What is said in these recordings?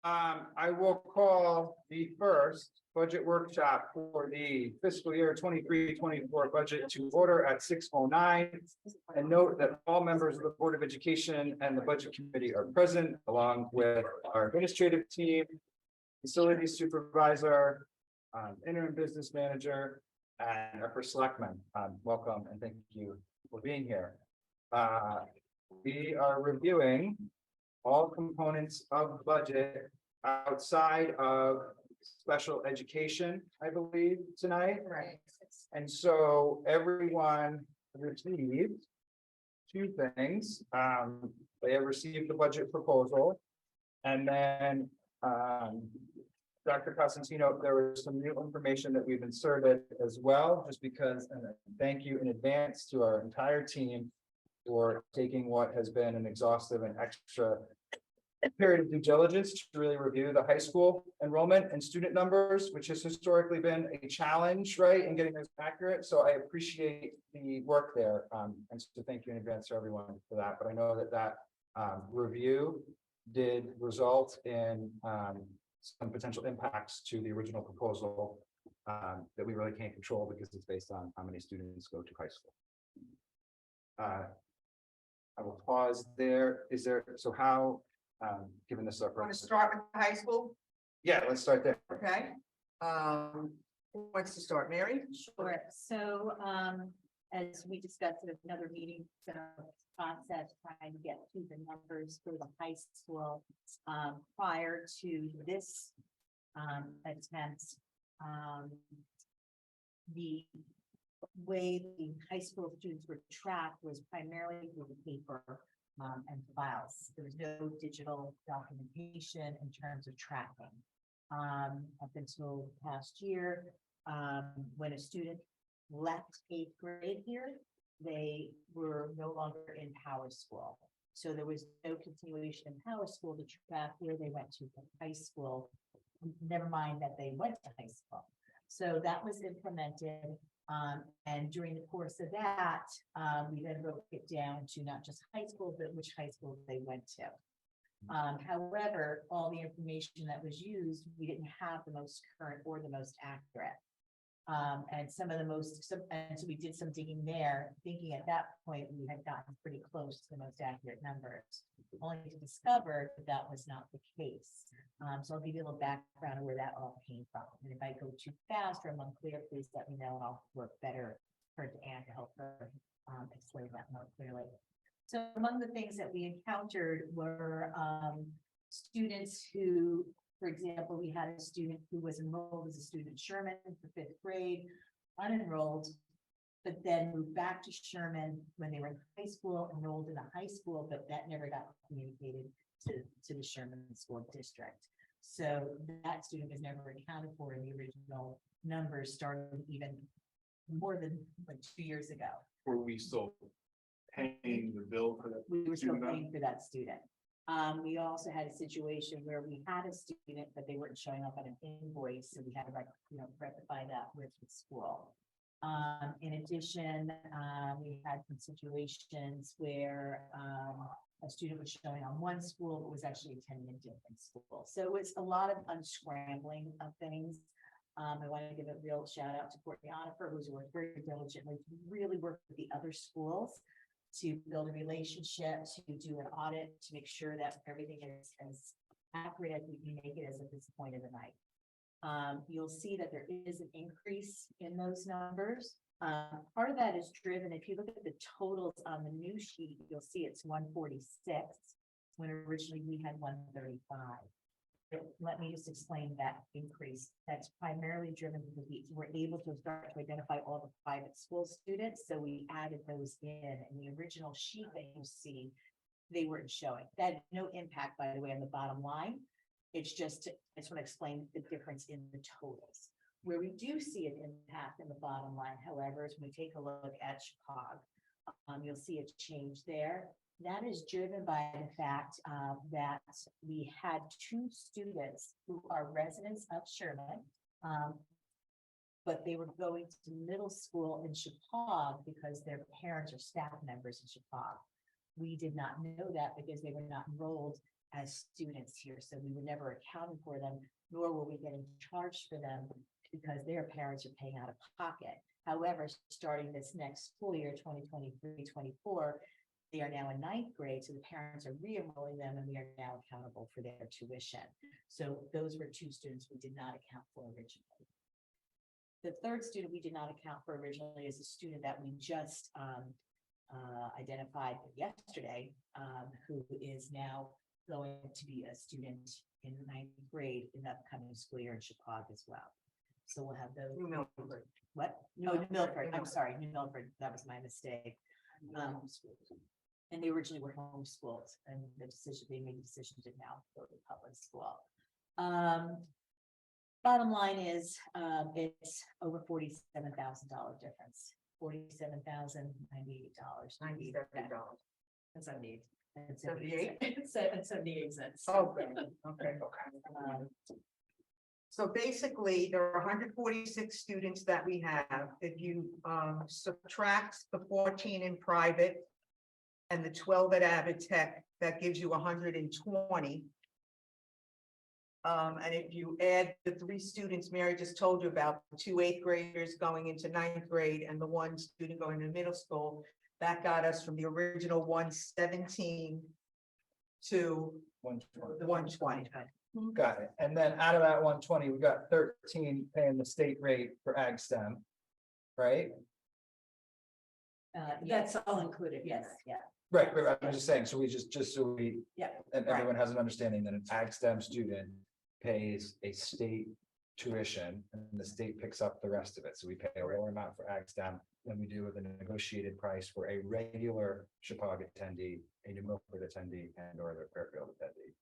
I will call the first budget workshop for the fiscal year 23-24 budget to order at 6:09. And note that all members of the Board of Education and the Budget Committee are present, along with our administrative team, facilities supervisor, interim business manager, and our first selectman. Welcome and thank you for being here. We are reviewing all components of the budget outside of special education, I believe, tonight. Right. And so everyone received two things. They have received the budget proposal. And then Dr. Costantino, there was some new information that we've inserted as well, just because, and thank you in advance to our entire team for taking what has been an exhaustive and extra period of due diligence to really review the high school enrollment and student numbers, which has historically been a challenge, right, in getting those accurate. So I appreciate the work there. And so thank you in advance to everyone for that. But I know that review did result in some potential impacts to the original proposal that we really can't control because it's based on how many students go to high school. I will pause there. Is there, so how, given this up? Want to start with high school? Yeah, let's start there. Okay. Who wants to start? Mary? Sure. So, as we discussed at another meeting, the process trying to get to the numbers for the high school, prior to this, attempt, the way the high school students were tracked was primarily through the paper, and files. There was no digital documentation in terms of tracking. Up until past year, when a student left 8th grade here, they were no longer in Power School. So there was no continuation in Power School to track where they went to high school, never mind that they went to high school. So that was implemented. And during the course of that, we then broke it down to not just high school, but which high school they went to. However, all the information that was used, we didn't have the most current or the most accurate. And some of the most, and so we did some digging there, thinking at that point we had gotten pretty close to the most accurate numbers, only to discover that that was not the case. So I'll give you a little background of where that all came from. And if I go too fast or I'm unclear, please let me know and I'll work better for Anne to help her explain that more clearly. So among the things that we encountered were students who, for example, we had a student who was enrolled as a student at Sherman for 5th grade, unenrolled, but then moved back to Sherman when they were in high school, enrolled in a high school, but that never got communicated to the Sherman School District. So that student was never accounted for in the original numbers, starting even more than like 2 years ago. Were we still paying the bill for that? We were still student? paying for that student. We also had a situation where we had a student, but they weren't showing up on an invoice, so we had to rectify that with the school. In addition, we had some situations where a student was showing on one school, but was actually attending a different school. So it was a lot of unscrambling of things. I want to give a real shout out to Courtney Onifer, who's worked very diligently to really work with the other schools to build a relationship, to do an audit, to make sure that everything is as accurate as we can make it as at this point of the night. You'll see that there is an increase in those numbers. Part of that is driven, if you look at the totals on the new sheet, you'll see it's 146, when originally we had 135. Let me just explain that increase. That's primarily driven because we were able to start to identify all the private school students. So we added those in the original sheet that you see, they weren't showing. That had no impact, by the way, on the bottom line. It's just, I just want to explain the difference in the totals. Where we do see an impact in the bottom line, however, is when we take a look at Chicago. You'll see a change there. That is driven by the fact that we had 2 students who are residents of Sherman, but they were going to middle school in Chicago because their parents or staff members in Chicago. We did not know that because they were not enrolled as students here, so we were never accounting for them, nor were we getting charged for them because their parents are paying out of pocket. However, starting this next school year, 2023-24, they are now in ninth grade, so the parents are re-enrolling them and we are now accountable for their tuition. So those were two students we did not account for originally. The third student we did not account for originally is a student that we just identified yesterday, who is now going to be a student in ninth grade in the upcoming school year in Chicago as well. So we'll have those. New Milford. What? No, New Milford. I'm sorry, New Milford. That was my mistake. And they originally were homeschooled, and the decision, they made the decision to now go to public school. Bottom line is, it's over $47,000 difference, $47,098. $97. And 78. And 78? 78 cents. Okay, okay. So basically, there are 146 students that we have. If you subtract the 14 in private and the 12 at Avid Tech, that gives you 120. And if you add the 3 students Mary just told you about, the 2 8th graders going into ninth grade and the 1 student going to middle school, that got us from the original 117 to 120. Got it. And then out of that 120, we got 13 paying the state rate for Ag STEM, right? That's all included, yes, yeah. Right, I'm just saying, so we just so we. Yeah, And right. everyone has an understanding that an Ag STEM student pays a state tuition and the state picks up the rest of it. So we pay a lower amount for Ag STEM than we do with a negotiated price for a regular Chicago attendee, a New Milford attendee, and or the Fairfield attendee.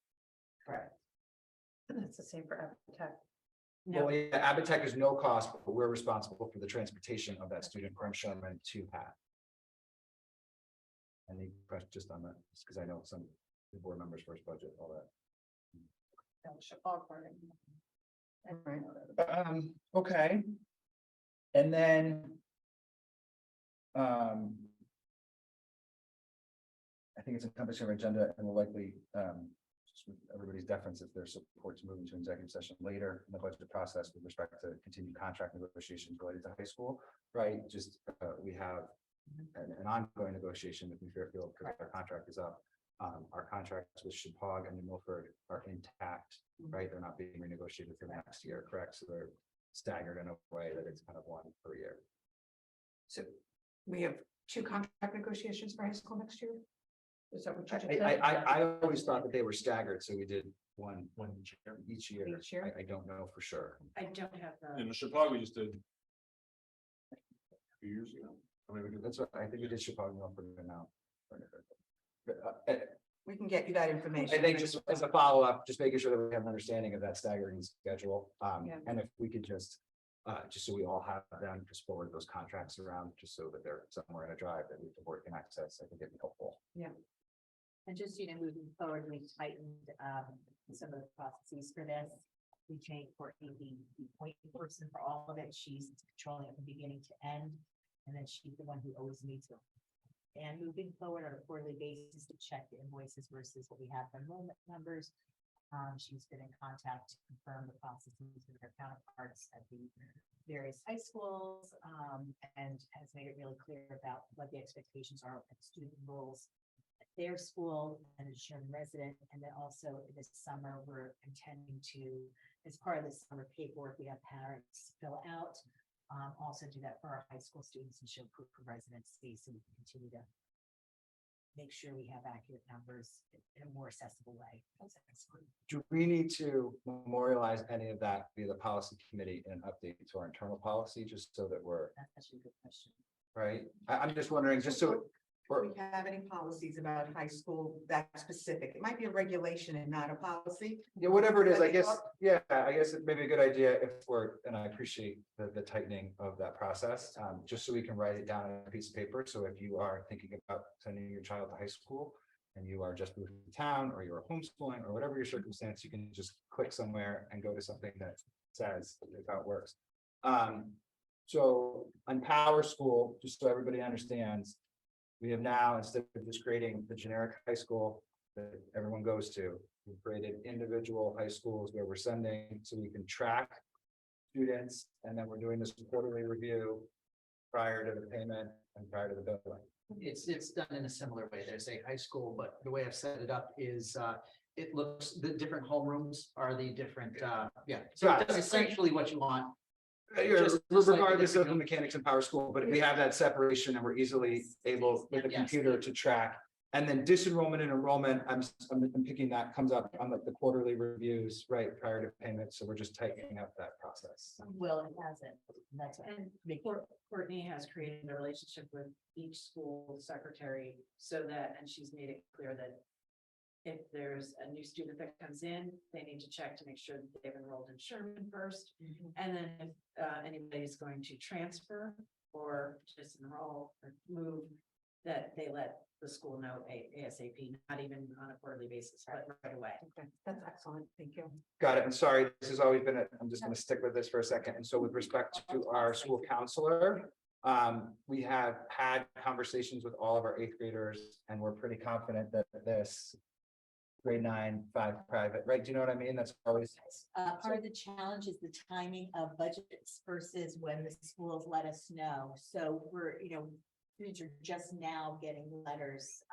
correct. That's the same for Avid Tech. No, Well, yeah, Abitech is no cost, but we're responsible for the transportation of that student from Sherman to Pat. Any questions just on that, just because I know some board members' first budget, all that. Right. Okay. And then. I think it's encompassing our agenda and will likely, just with everybody's deference, if there's support to move into executive session later in the budget process with respect to continued contract negotiations related to high school, right? Just, we have an ongoing negotiation with New Fairfield because our contract is up. Our contracts with Chippewa and New Milford are intact, right? They're not being renegotiated for the next year, correct? So they're staggered in a way that it's kind of one per year. So we have 2 contract negotiations for high school next year? Is that what you just said? I always thought that they were staggered, so we did one each year. Each year? I don't know for sure. I don't have In the, the Chicago, we just did. A few years ago. I mean, we did That's what I think we did Chicago for now. We can get you that information. I think just as a follow-up, just making sure that we have an understanding of that staggering schedule. Yeah. And if we could just so we all have them, just forward those contracts around, just so that they're somewhere in a drive that the board can access, I think it'd be helpful. and just, moving forward, we tightened, some of the processes for this. We changed Courtney, the point person for all of it. She's controlling it from beginning to end. And then she's the one who always meets with. And moving forward on a quarterly basis to check the invoices versus what we have for enrollment numbers. She's been in contact to confirm the processes with her counterparts at the various high schools, and has made it really clear about what the expectations are of student roles at their school and a Sherman resident. And then also this summer, we're intending to, as part of this summer paperwork, we have parents fill out. Also do that for our high school students and show proof of residency, so we can continue to make sure we have accurate numbers in a more accessible way. Do we need to memorialize any of that via the policy committee and update to our internal policy, just so that we're, That's actually a good question. right? I'm just wondering, just so. Do we have any policies about high school that specific? It might be a regulation and not a policy. Yeah, whatever it is, I Any guess, thought? yeah, I guess it may be a good idea if we're, and I appreciate the tightening of that process, just so we can write it down on a piece of paper. So if you are thinking about sending your child to high school and you are just moving to town, or you're homeschooling, or whatever your circumstance, you can just click somewhere and go to something that says how it works. So on Power School, just so everybody understands, we have now, instead of just creating the generic high school that everyone goes to. We've created individual high schools where we're sending, so we can track students, and then we're doing this quarterly review prior to the payment and prior to the billing. It's done in a similar way. There's a high school, but the way I've set it up is, it looks, the different homerooms are the different, yeah. So Got it. that's essentially what you want. Yeah, Just slightly regardless of the different. mechanics and power school, but we have that separation and we're easily able with the Yes. computer to track. And then disenrollment and enrollment, I'm picking that comes up on like the quarterly reviews, right, prior to payment, so we're just tightening up that process. Well, it hasn't. That's what. And Courtney has created a relationship with each school secretary so that, and she's made it clear that if there's a new student that comes in, they need to check to make sure that they've enrolled in Sherman first. And then if anybody's going to transfer or disenroll or move, that they let the school know ASAP, not even on a quarterly basis, but right away. Okay, that's excellent. Thank you. Got it. And sorry, this has always been, I'm just gonna stick with this for a second. And so with respect to our school counselor, we have had conversations with all of our eighth graders and we're pretty confident that this grade 9, 5 private, right? Do you know what I mean? That's always, Part of the challenge is the timing of budgets versus when the schools let us know. So we're, students are just now getting letters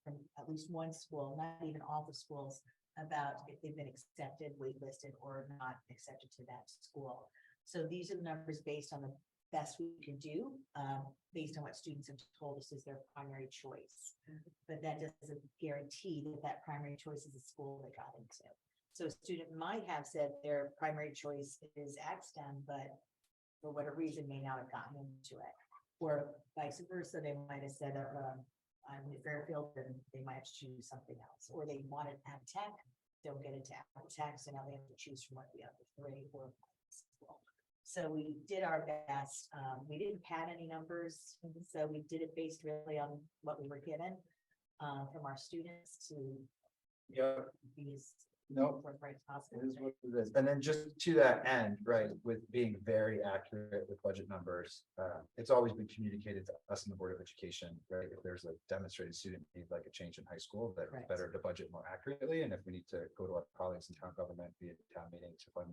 from at least one school, not even all the schools, about if they've been accepted, waitlisted, or not accepted to that school. So these are the numbers based on the best we can do, based on what students have told us is their primary choice. But that doesn't guarantee that that primary choice is the school they got into. So a student might have said their primary choice is Axton, but for whatever reason may not have gotten into it. Or vice versa, they might have said, I'm in Fairfield, and they might have to choose something else. Or they wanted Ag Tech, don't get into Ag Tech, so now they have to choose from what the other three were. So we did our best. We didn't pad any numbers, so we did it based really on what we were given from our students to yeah, be as no, forthright as possible. it is what it is. And then just to that end, right, with being very accurate with budget numbers, it's always been communicated to us in the Board of Education, right? If there's a demonstrated student need like a change in high school, that it's Right. better to budget more accurately. And if we need to go to our colleagues in town government via town meeting to fund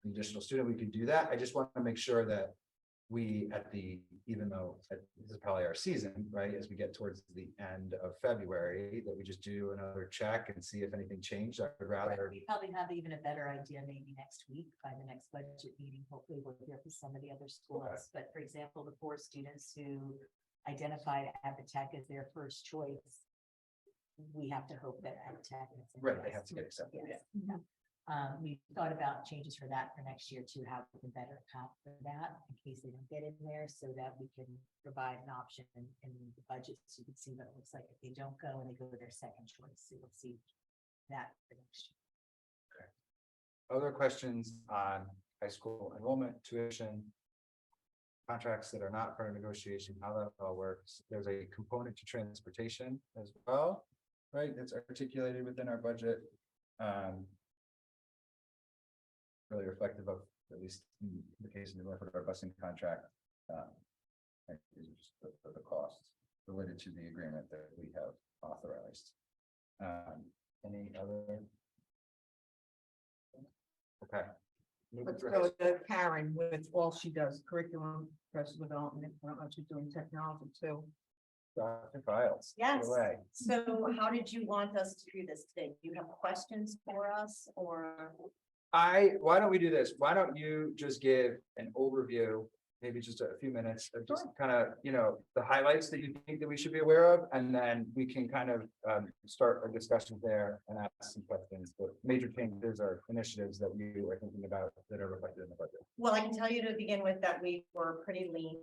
an additional student, we can do that. I just want to make sure that we even though this is probably our season, right, as we get towards the end of February, that we just do another check and see if anything changed. I would rather. We probably have even a better idea maybe next week by the next budget meeting. Hopefully we'll hear from some of the other schools. Okay. But for example, the 4 students who identified Tech as their first choice, we have to hope that Tech. Right, they have to get accepted. Yes. We thought about changes for that for next year too, how we can better account for that in case they don't get in there, so that we can provide an option in the budget, so you can see what it looks like if they don't go and they go to their second choice. So you'll see that for next year. Other questions on high school enrollment, tuition, contracts that are not part of negotiation, how that all works? There's a component to transportation as well, right? That's articulated within our budget. Really reflective of, at least in the case of New York, our busing contract. Right, these are just the costs related to the agreement that we have authorized. Any other? Okay. Moving Let's through go to Karen with all she does, curriculum, professional development. I don't know if she's doing technology too. Dr. Files. take it Yes. away. So how did you want us to do this today? Do you have questions for us or? Why don't we do this? Why don't you just give an overview, maybe just a few minutes of just kind of, the highlights that you think that we should be aware of, and then we can kind of start our discussion there and ask some questions. But major changes or initiatives that you are thinking about that are reflected in the budget. Well, I can tell you to begin with that we were pretty lean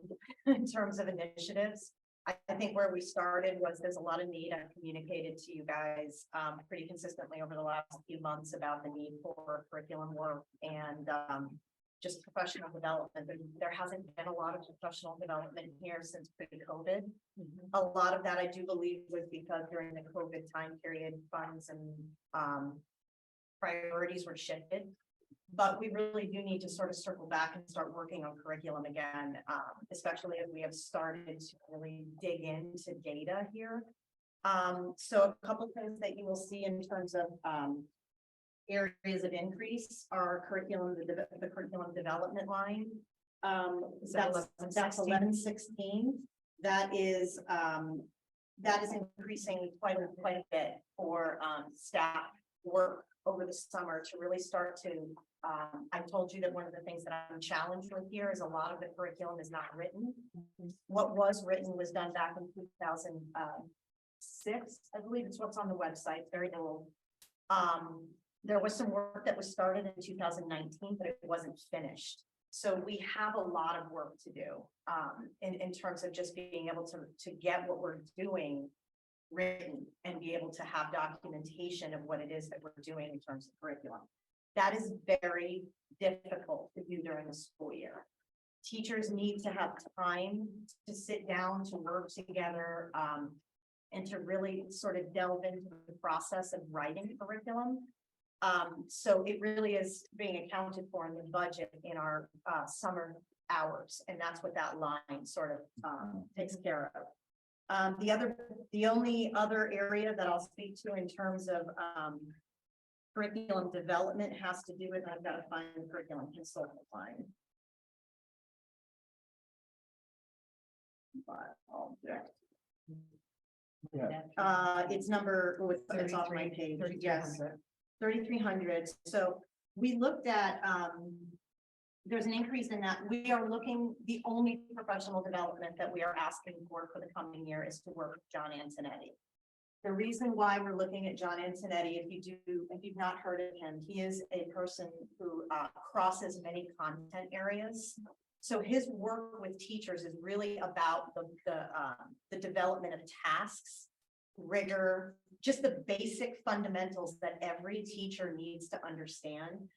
in terms of initiatives. I think where we started was there's a lot of need. I've communicated to you guys pretty consistently over the last few months about the need for curriculum work and just professional development. There hasn't been a lot of professional development here since pre-COVID. A lot of that I do believe was because during the COVID time period, funds and priorities were shifted. But we really do need to sort of circle back and start working on curriculum again, especially as we have started to really dig into data here. So a couple things that you will see in terms of, areas of increase are curriculum, the curriculum development line. Is that That's 1116. That is increasing quite a bit for, staff work over the summer to really start to, I told you that one of the things that I'm challenged with here is a lot of the curriculum is not written. What was written was done back in 2006, I believe it's what's on the website, very old. There was some work that was started in 2019, but it wasn't finished. So we have a lot of work to do, in terms of just being able to get what we're doing written and be able to have documentation of what it is that we're doing in terms of curriculum. That is very difficult to do during the school year. Teachers need to have time to sit down, to work together, and to really sort of delve into the process of writing curriculum. So it really is being accounted for in the budget in our summer hours, and that's what that line sort of takes care of. The only other area that I'll speak to in terms of curriculum development has to do with, I've got to find the curriculum consultant line. It's number, it's off my page, yes. 3,300. So we looked at, there's an increase in that. We are looking, the only professional development that we are asking for the coming year is to work with John Antonetti. The reason why we're looking at John Antonetti, if you've not heard of him, he is a person who crosses many content areas. So his work with teachers is really about the development of tasks, rigor, just the basic fundamentals that every teacher needs to understand.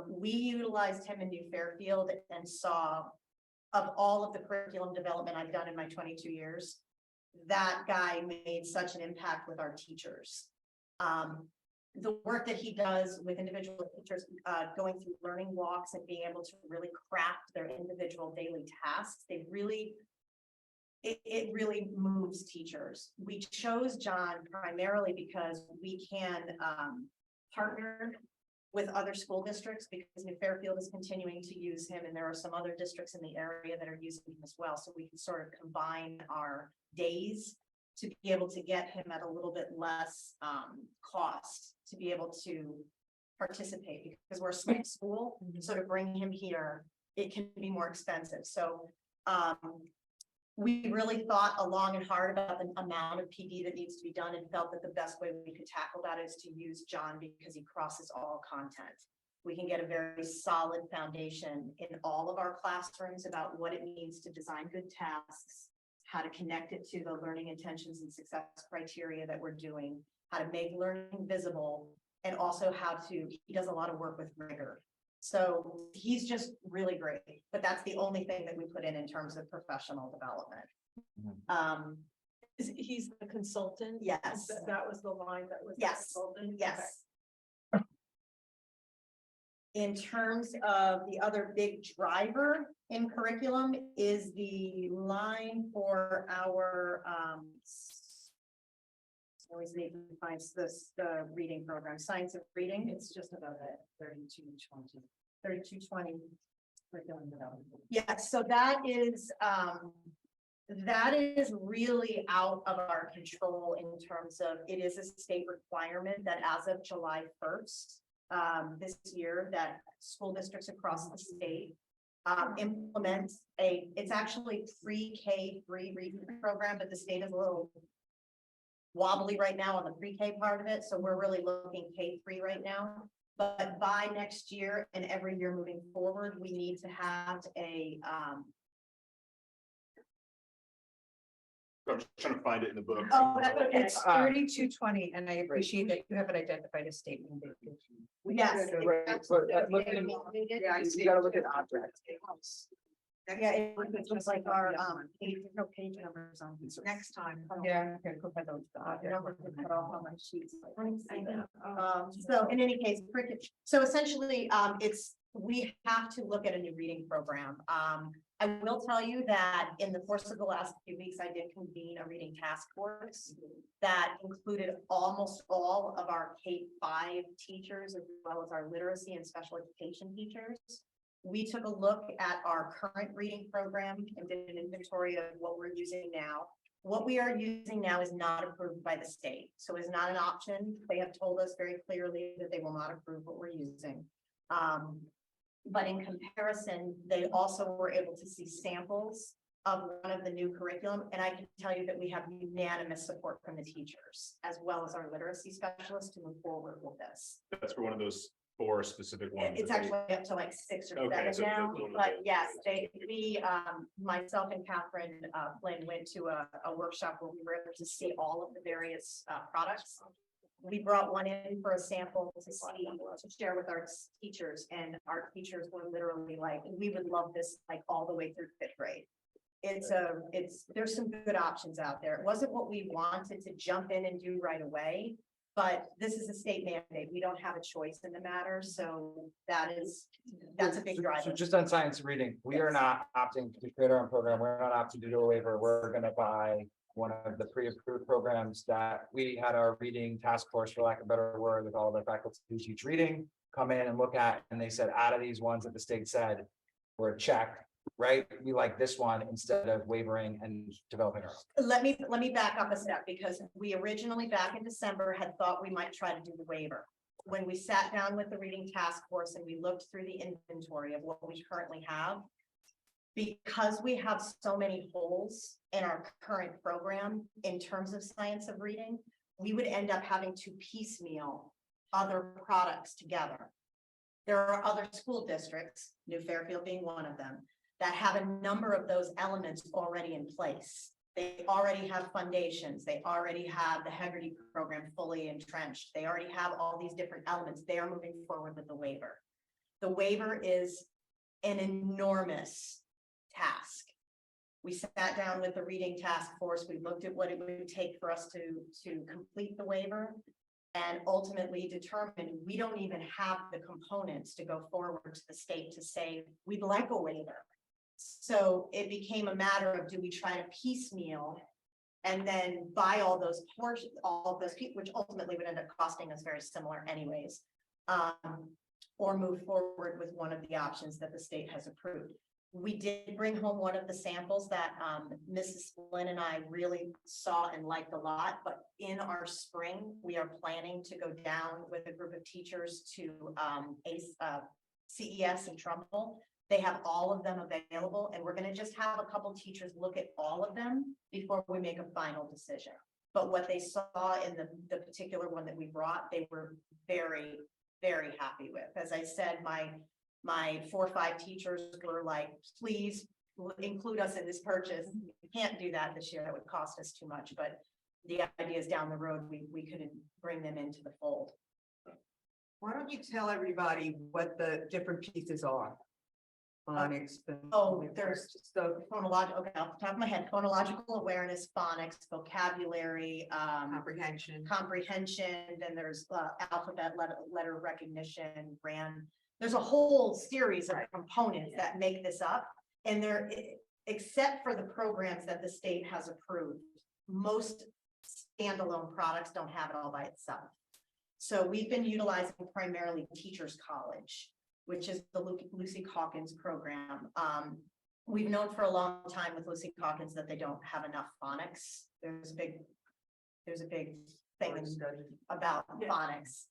We utilized him in New Fairfield and saw, of all of the curriculum development I've done in my 22 years, that guy made such an impact with our teachers. The work that he does with individual teachers, going through learning walks and being able to really craft their individual daily tasks, it really moves teachers. We chose John primarily because we can partner with other school districts, because New Fairfield is continuing to use him, and there are some other districts in the area that are using him as well. So we can sort of combine our days to be able to get him at a little bit less cost to be able to participate, because we're a small school. So to bring him here, it can be more expensive. So we really thought long and hard about the amount of PD that needs to be done, and felt that the best way we could tackle that is to use John, because he crosses all content. We can get a very solid foundation in all of our classrooms about what it means to design good tasks, how to connect it to the learning intentions and success criteria that we're doing, how to make learning visible, and also he does a lot of work with rigor. So he's just really great, but that's the only thing that we put in terms of professional development. He's the consultant? Yes. That was the line that was. Yes. Consultant? Yes. In terms of the other big driver in curriculum is the line for our, always need to find the reading program, science of reading. It's just about that 3220. 3220. Curriculum development. Yeah, so that is really out of our control in terms of, it is a state requirement that as of July 1st, this year, that school districts across the state implement it's actually pre-K free reading program, but the state is a little wobbly right now on the pre-K part of it. So we're really looking K3 right now. But by next year and every year moving forward, we need to have I'm just trying to find it in the book. Oh, that's okay. It's 3220, and I appreciate that you have it identified as state mandated. Yes. Yeah, I see. You gotta look at objects. Yeah, it looks like our no page numbers on. Next time. Yeah. Okay, go by those. Numbers are cut off on my sheets. So in any case, so essentially, we have to look at a new reading program. I will tell you that in the course of the last few weeks, I did convene a reading task force that included almost all of our K-5 teachers as well as our literacy and special education teachers. We took a look at our current reading program and did an inventory of what we're using now. What we are using now is not approved by the state, so it's not an option. They have told us very clearly that they will not approve what we're using. But in comparison, they also were able to see samples of one of the new curriculum, and I can tell you that we have unanimous support from the teachers as well as our literacy specialists to move forward with this. That's for one of those 4 specific ones. It's that they- actually up to like 6 or Okay, 7 so now, that's one of but the- yes, myself and Catherine Flynn went to a workshop where we were able to see all of the various products. We brought one in for a sample to see, to share with our teachers, and our teachers were literally like, we would love this like all the way through 5th grade. There's some good options out there. It wasn't what we wanted to jump in and do right away, but this is a state mandate. We don't have a choice in the matter, so that's a big So driver. just on science reading, we are not opting to create our own program. We're not opting to do a waiver. We're gonna buy one of the pre-approved programs that we had our reading task force, for lack of a better word, with all of the faculty who teach reading, come in and look at, and they said, out of these ones that the state said were checked, right? We like this one instead of wavering and developing our own. Let me back up a step, because we originally back in December had thought we might try to do the waiver. When we sat down with the reading task force and we looked through the inventory of what we currently have, because we have so many holes in our current program in terms of science of reading, we would end up having to piecemeal other products together. There are other school districts, New Fairfield being one of them, that have a number of those elements already in place. They already have foundations. They already have the Heggerty program fully entrenched. They already have all these different elements. They are moving forward with the waiver. The waiver is an enormous task. We sat down with the reading task force. We looked at what it would take for us to complete the waiver, and ultimately determined we don't even have the components to go forward to the state to say we'd like a waiver. So it became a matter of, do we try to piecemeal and then buy all those portions, all of those people, which ultimately would end up costing us very similar anyways, or move forward with one of the options that the state has approved. We did bring home one of the samples that Mrs. Flynn and I really saw and liked a lot, but in our spring, we are planning to go down with a group of teachers to CES in Trumbull. They have all of them available, and we're going to just have a couple teachers look at all of them before we make a final decision. But what they saw in the particular one that we brought, they were very, very happy with. As I said, my 4 or 5 teachers were like, please include us in this purchase. We can't do that this year. That would cost us too much, but the idea is down the road, we could bring them into the fold. Why don't you tell everybody what the different pieces are? Phonics. Oh, there's the phonological, okay, off the top of my head, phonological awareness, phonics, vocabulary, Comprehension. comprehension, then there's alphabet letter recognition, RAN. There's a whole series of components that make this up. And they're, except for the programs that the state has approved, most standalone products don't have it all by itself. So we've been utilizing primarily Teachers College, which is the Lucy Calkins program. We've known for a long time with Lucy Calkins that they don't have enough phonics. There's a big thing about phonics.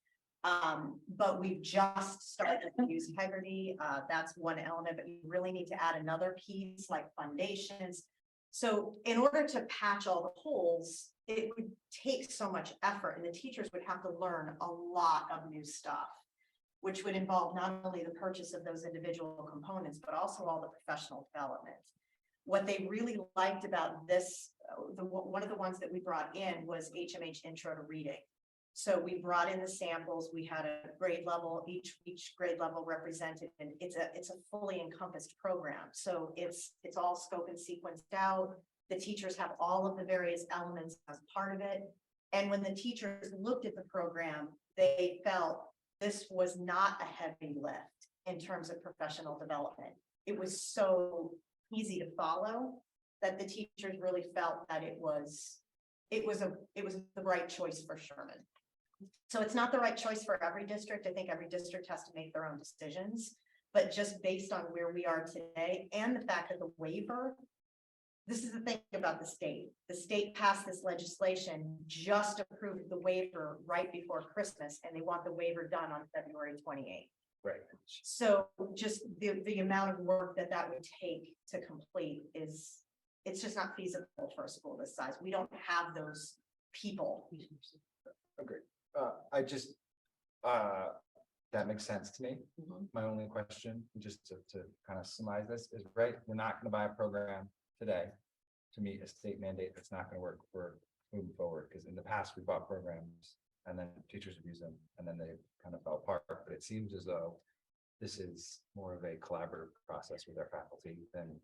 But we've just started to use Heggerty. That's one element, but we really need to add another piece like foundations. So in order to patch all the holes, it would take so much effort, and the teachers would have to learn a lot of new stuff, which would involve not only the purchase of those individual components, but also all the professional development. What they really liked about this, one of the ones that we brought in was HMH Intro to Reading. So we brought in the samples. We had a grade level, each grade level represented, and it's a fully encompassed program. So it's all scope and sequenced out. The teachers have all of the various elements as part of it. And when the teachers looked at the program, they felt this was not a heavy lift in terms of professional development. It was so easy to follow, that the teachers really felt that it was the right choice for Sherman. So it's not the right choice for every district. I think every district has to make their own decisions. But just based on where we are today and the fact that the waiver, this is the thing about the state. The state passed this legislation, just approved the waiver right before Christmas, and they want the waiver done on February 28th. Right. So just the amount of work that would take to complete it's just not feasible for a school this size. We don't have those people. I just, that makes sense to me. Mhm. My only question, just to kind of surmise this, is right, we're not gonna buy a program today to meet a state mandate that's not gonna work for moving forward, because in the past, we bought programs and then teachers would use them, and then they kind of fell apart, but it seems as though this is more of a collaborative process with our faculty than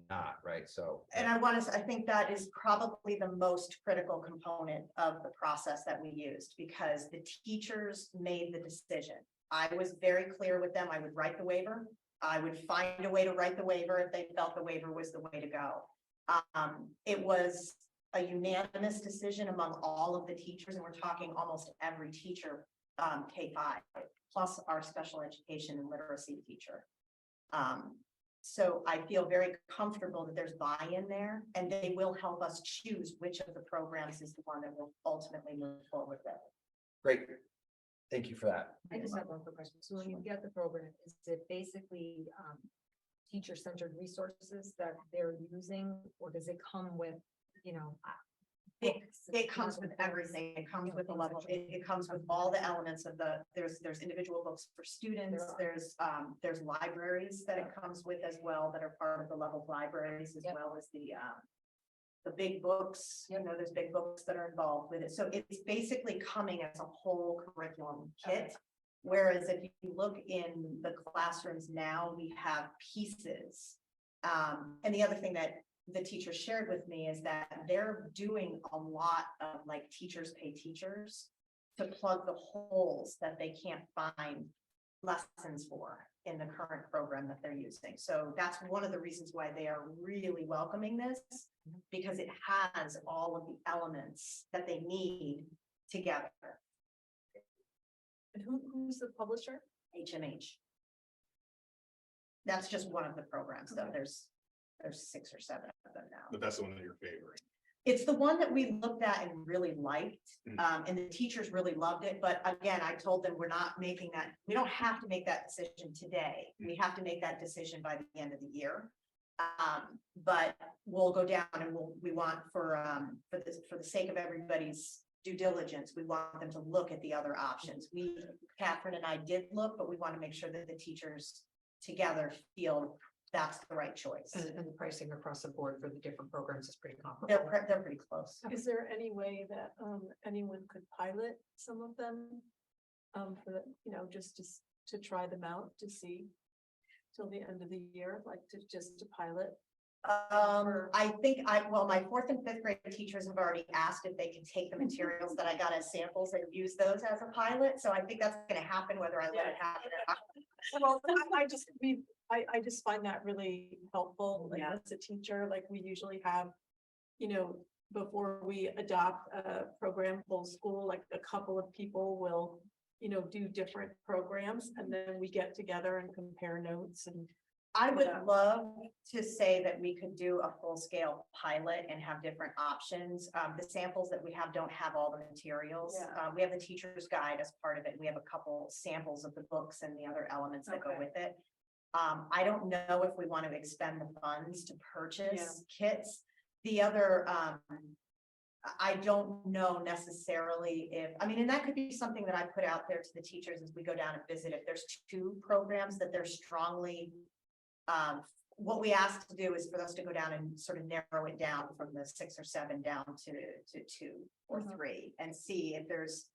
not, right? So. And I think that is probably the most critical component of the process that we used, because the teachers made the decision. I was very clear with them. I would write the waiver. I would find a way to write the waiver if they felt the waiver was the way to go. It was a unanimous decision among all of the teachers, and we're talking almost every teacher, K-5, plus our special education and literacy teacher. So I feel very comfortable that there's buy-in there, and they will help us choose which of the programs is the one that will ultimately move forward with. Great. Thank you for that. I just have one quick question. So when you get the program, is it basically teacher-centered resources that they're using, or does it come with, books? It comes with everything. It comes with the level, it comes with all the elements of there's individual books for students, there's libraries that it comes with as well, that are part of the level libraries, as well as the big books, there's big books that are involved with it. So it's basically coming as a whole curriculum kit. Whereas if you look in the classrooms now, we have pieces. And the other thing that the teachers shared with me is that they're doing a lot of like teachers pay teachers to plug the holes that they can't find lessons for in the current program that they're using. So that's one of the reasons why they are really welcoming this, because it has all of the elements that they need together. And who's the publisher? HMH. That's just one of the programs, though. There's 6 or 7 of them now. But that's the one that you're favoring. It's the one that we looked at and really liked, and the teachers really loved it. But again, I told them we're not making that, we don't have to make that decision today. We have to make that decision by the end of the year. But we'll go down and we want for the sake of everybody's due diligence, we want them to look at the other options. Catherine and I did look, but we want to make sure that the teachers together feel that's the right choice. And the pricing across the board for the different programs is pretty comparable. They're pretty close. Is there any way that anyone could pilot some of them? For the, just to try them out to see till the end of the year, like to pilot? I think my 4th and 5th grade teachers have already asked if they can take the materials that I got as samples and use those as a pilot. So I think that's going to happen whether I let it happen or not. Well, I just find that really helpful, like as a teacher, like we usually have, before we adopt a program full school, like a couple of people will, do different programs, and then we get together and compare notes. And I would love to say that we could do a full-scale pilot and have different options. The samples that we have don't have all the materials. We have the teacher's guide as part of it. We have a couple samples of the books and the other elements that go with it. I don't know if we want to expend the funds to purchase kits. The other, I don't know necessarily and that could be something that I put out there to the teachers as we go down and visit. If there's 2 programs that they're strongly, what we asked to do is for us to go down and sort of narrow it down from the 6 or 7 down to 2 or 3 and see if there's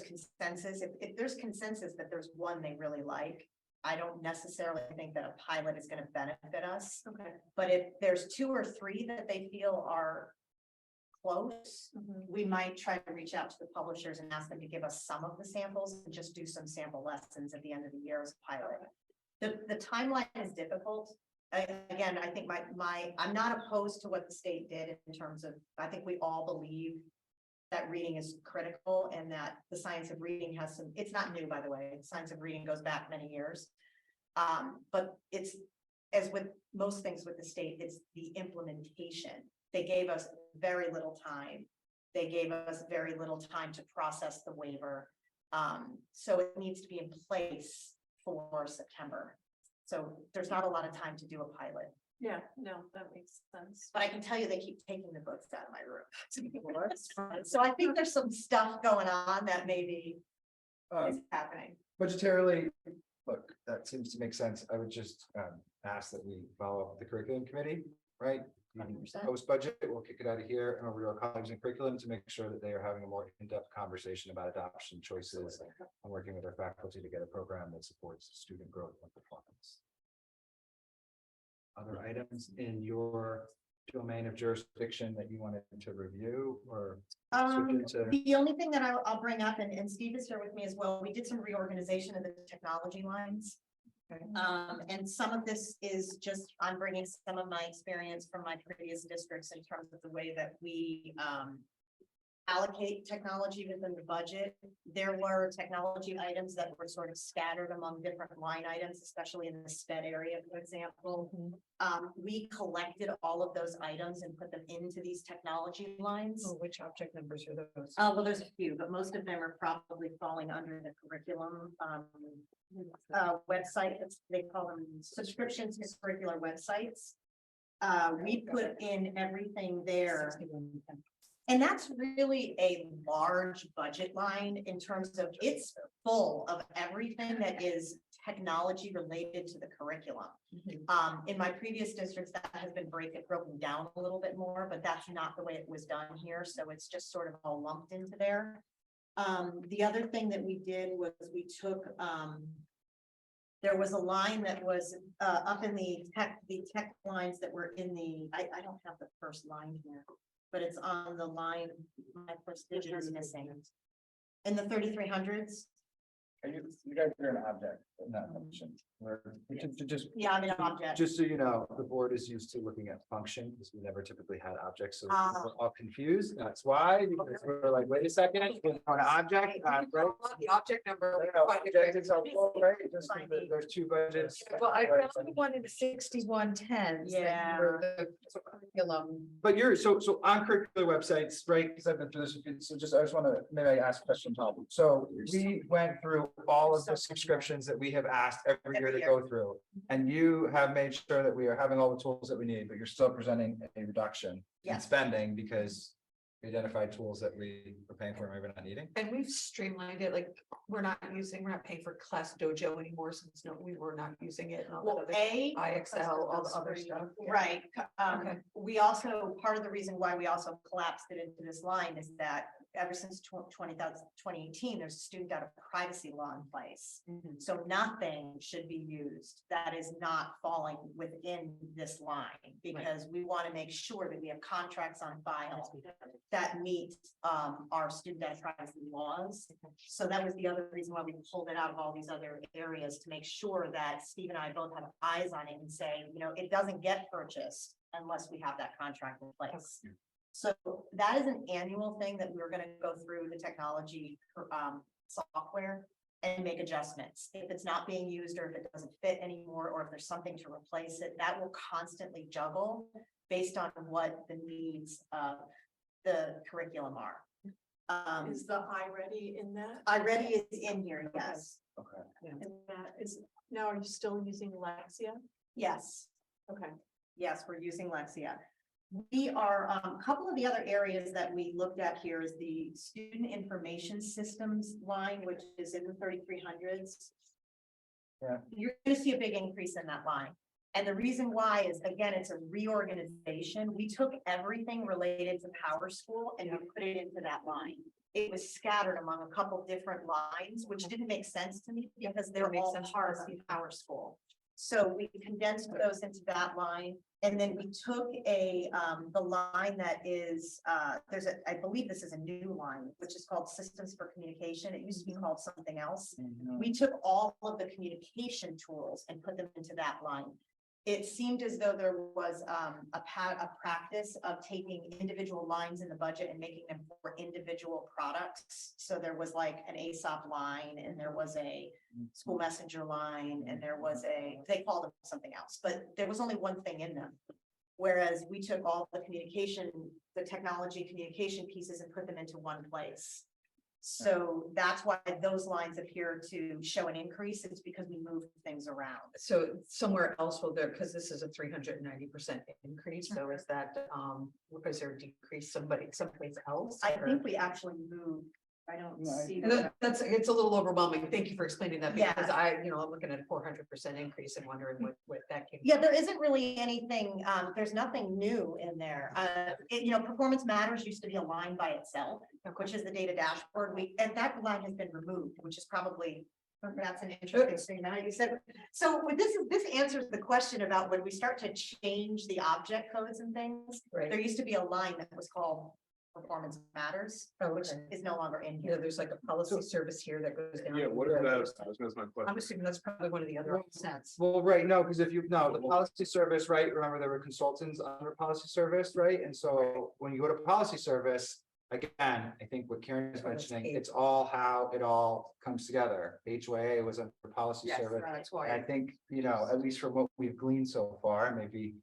consensus. If there's consensus that there's one they really like, I don't necessarily think that a pilot is going to benefit us. okay. But if there's 2 or 3 that they feel are close, we might try to reach out to the publishers and ask them to give us some of the samples and just do some sample lessons at the end of the year as a pilot. The timeline is difficult. Again, I think I'm not opposed to what the state did in terms of, I think we all believe that reading is critical and that the science of reading has some, it's not new, by the way, the science of reading goes back many years. But it's, as with most things with the state, it's the implementation. They gave us very little time. They gave us very little time to process the waiver. So it needs to be in place for September. So there's not a lot of time to do a pilot. Yeah, no, that makes sense. But I can tell you, they keep taking the books out of my room. So I think there's some stuff going on that maybe is happening. Budgetarily, look, that seems to make sense. I would just ask that we follow up with the curriculum committee, right? 100%. Post budget, we'll kick it out of here and over to our colleagues in curriculum to make sure that they are having a more in-depth conversation about adoption choices and working with our faculty to get a program that supports student growth and performance. Other items in your domain of jurisdiction that you wanted to review or switch into? The only thing that I'll bring up, and Steve is here with me as well, we did some reorganization of the technology lines. And some of this is just, I'm bringing some of my experience from my previous districts in terms of the way that we allocate technology within the budget. There were technology items that were sort of scattered among different line items, especially in the SPED area, for example. We collected all of those items and put them into these technology lines. Which object numbers are those? Well, there's a few, but most of them are probably falling under the curriculum website. They call them subscriptions to curricular websites. We put in everything there. And that's really a large budget line in terms of, it's full of everything that is technology related to the curriculum. In my previous districts, that has been broken down a little bit more, but that's not the way it was done here. So it's just sort of all lumped into there. The other thing that we did was we took, there was a line that was up in the tech lines that were in the, I don't have the first line here, but it's on the line, my first digit is missing. In the 3300s. You guys are an object, not a function. Yeah, I'm an object. Just so you know, the board is used to looking at function because we never typically had objects, so Ah. we're all confused. That's why, because we're like, wait a second, we're on an object, right? The object number. No, object is helpful, right? Just 'cause there's two budgets. Well, I found the one in the 6110s. Yeah. Curriculum. But so on curricular websites, right, because I've been through this, so just, I just want to, maybe I ask a question, Tom. So we went through all of the subscriptions that we have asked every year to go through. And you have made sure that we are having all the tools that we need, but you're still presenting a reduction in Yes. spending because we identified tools that we were paying for and maybe not needing. And we've streamlined it, like, we're not paying for Class Dojo anymore since we were not using it. And all Well, that other IXL, all the those other free. stuff. Right. Okay. We also, part of the reason why we also collapsed it into this line is that ever since 2018, there's a student data privacy law in place. So nothing should be used that is not falling within this line, because we want to make sure that we have contracts on file that meet our student data privacy laws. So that was the other reason why we pulled it out of all these other areas, to make sure that Steve and I both have eyes on it and say, it doesn't get purchased unless we have that contract in place. So that is an annual thing that we're going to go through the technology software and make adjustments. If it's not being used, or if it doesn't fit anymore, or if there's something to replace it, that will constantly juggle based on what the needs of the curriculum are. Is the iReady in that? iReady is in here, yes. Okay. And that is, now are you still using Lexia? Yes. Okay. Yes, we're using Lexia. We are, a couple of the other areas that we looked at here is the student information systems line, which is in the 3300s. Yeah. You're going to see a big increase in that line. And the reason why is, again, it's a reorganization. We took everything related to Power School and we put it into that line. It was scattered among a couple different lines, which didn't make sense to me because they're all part of Power School. So we condensed those into that line, and then we took the line that is, I believe this is a new line, which is called Systems for Communication. It used to be called something else. We took all of the communication tools and put them into that line. It seemed as though there was a practice of taking individual lines in the budget and making them for individual products. So there was like an ASOP line, and there was a school messenger line, and there was they called them something else, but there was only one thing in them. Whereas we took all the technology communication pieces and put them into one place. So that's why those lines appear to show an increase. It's because we moved things around. So somewhere else will there, because this is a 390% increase, so is that, was there a decrease someplace else? I or- think we actually moved. I don't No, I- see. And that's, it's a little overwhelming. Thank you for explaining that, Yeah. because I'm looking at a 400% increase and wondering what that came. Yeah, there isn't really anything, there's nothing new in there. Performance Matters used to be a line by itself, which is the data dashboard. And that line has been removed, which is probably, that's an interesting thing. Now you said, so with this answers the question about when we start to change the object codes and things. There Right. used to be a line that was called Performance Matters, Oh, which okay. is no longer in Yeah, here. there's like a policy service here that goes down. Yeah, what is that? That's my I'm question. assuming that's probably one of the other sets. Well, right, no, because the policy service, right, remember there were consultants under policy service, right? And so when you go to policy service, again, I think what Karen is Oh, that's mentioning, eight. it's all how it all comes together. HYA was under policy Yes, service. that's And I why. think, at least from what we've gleaned so far, maybe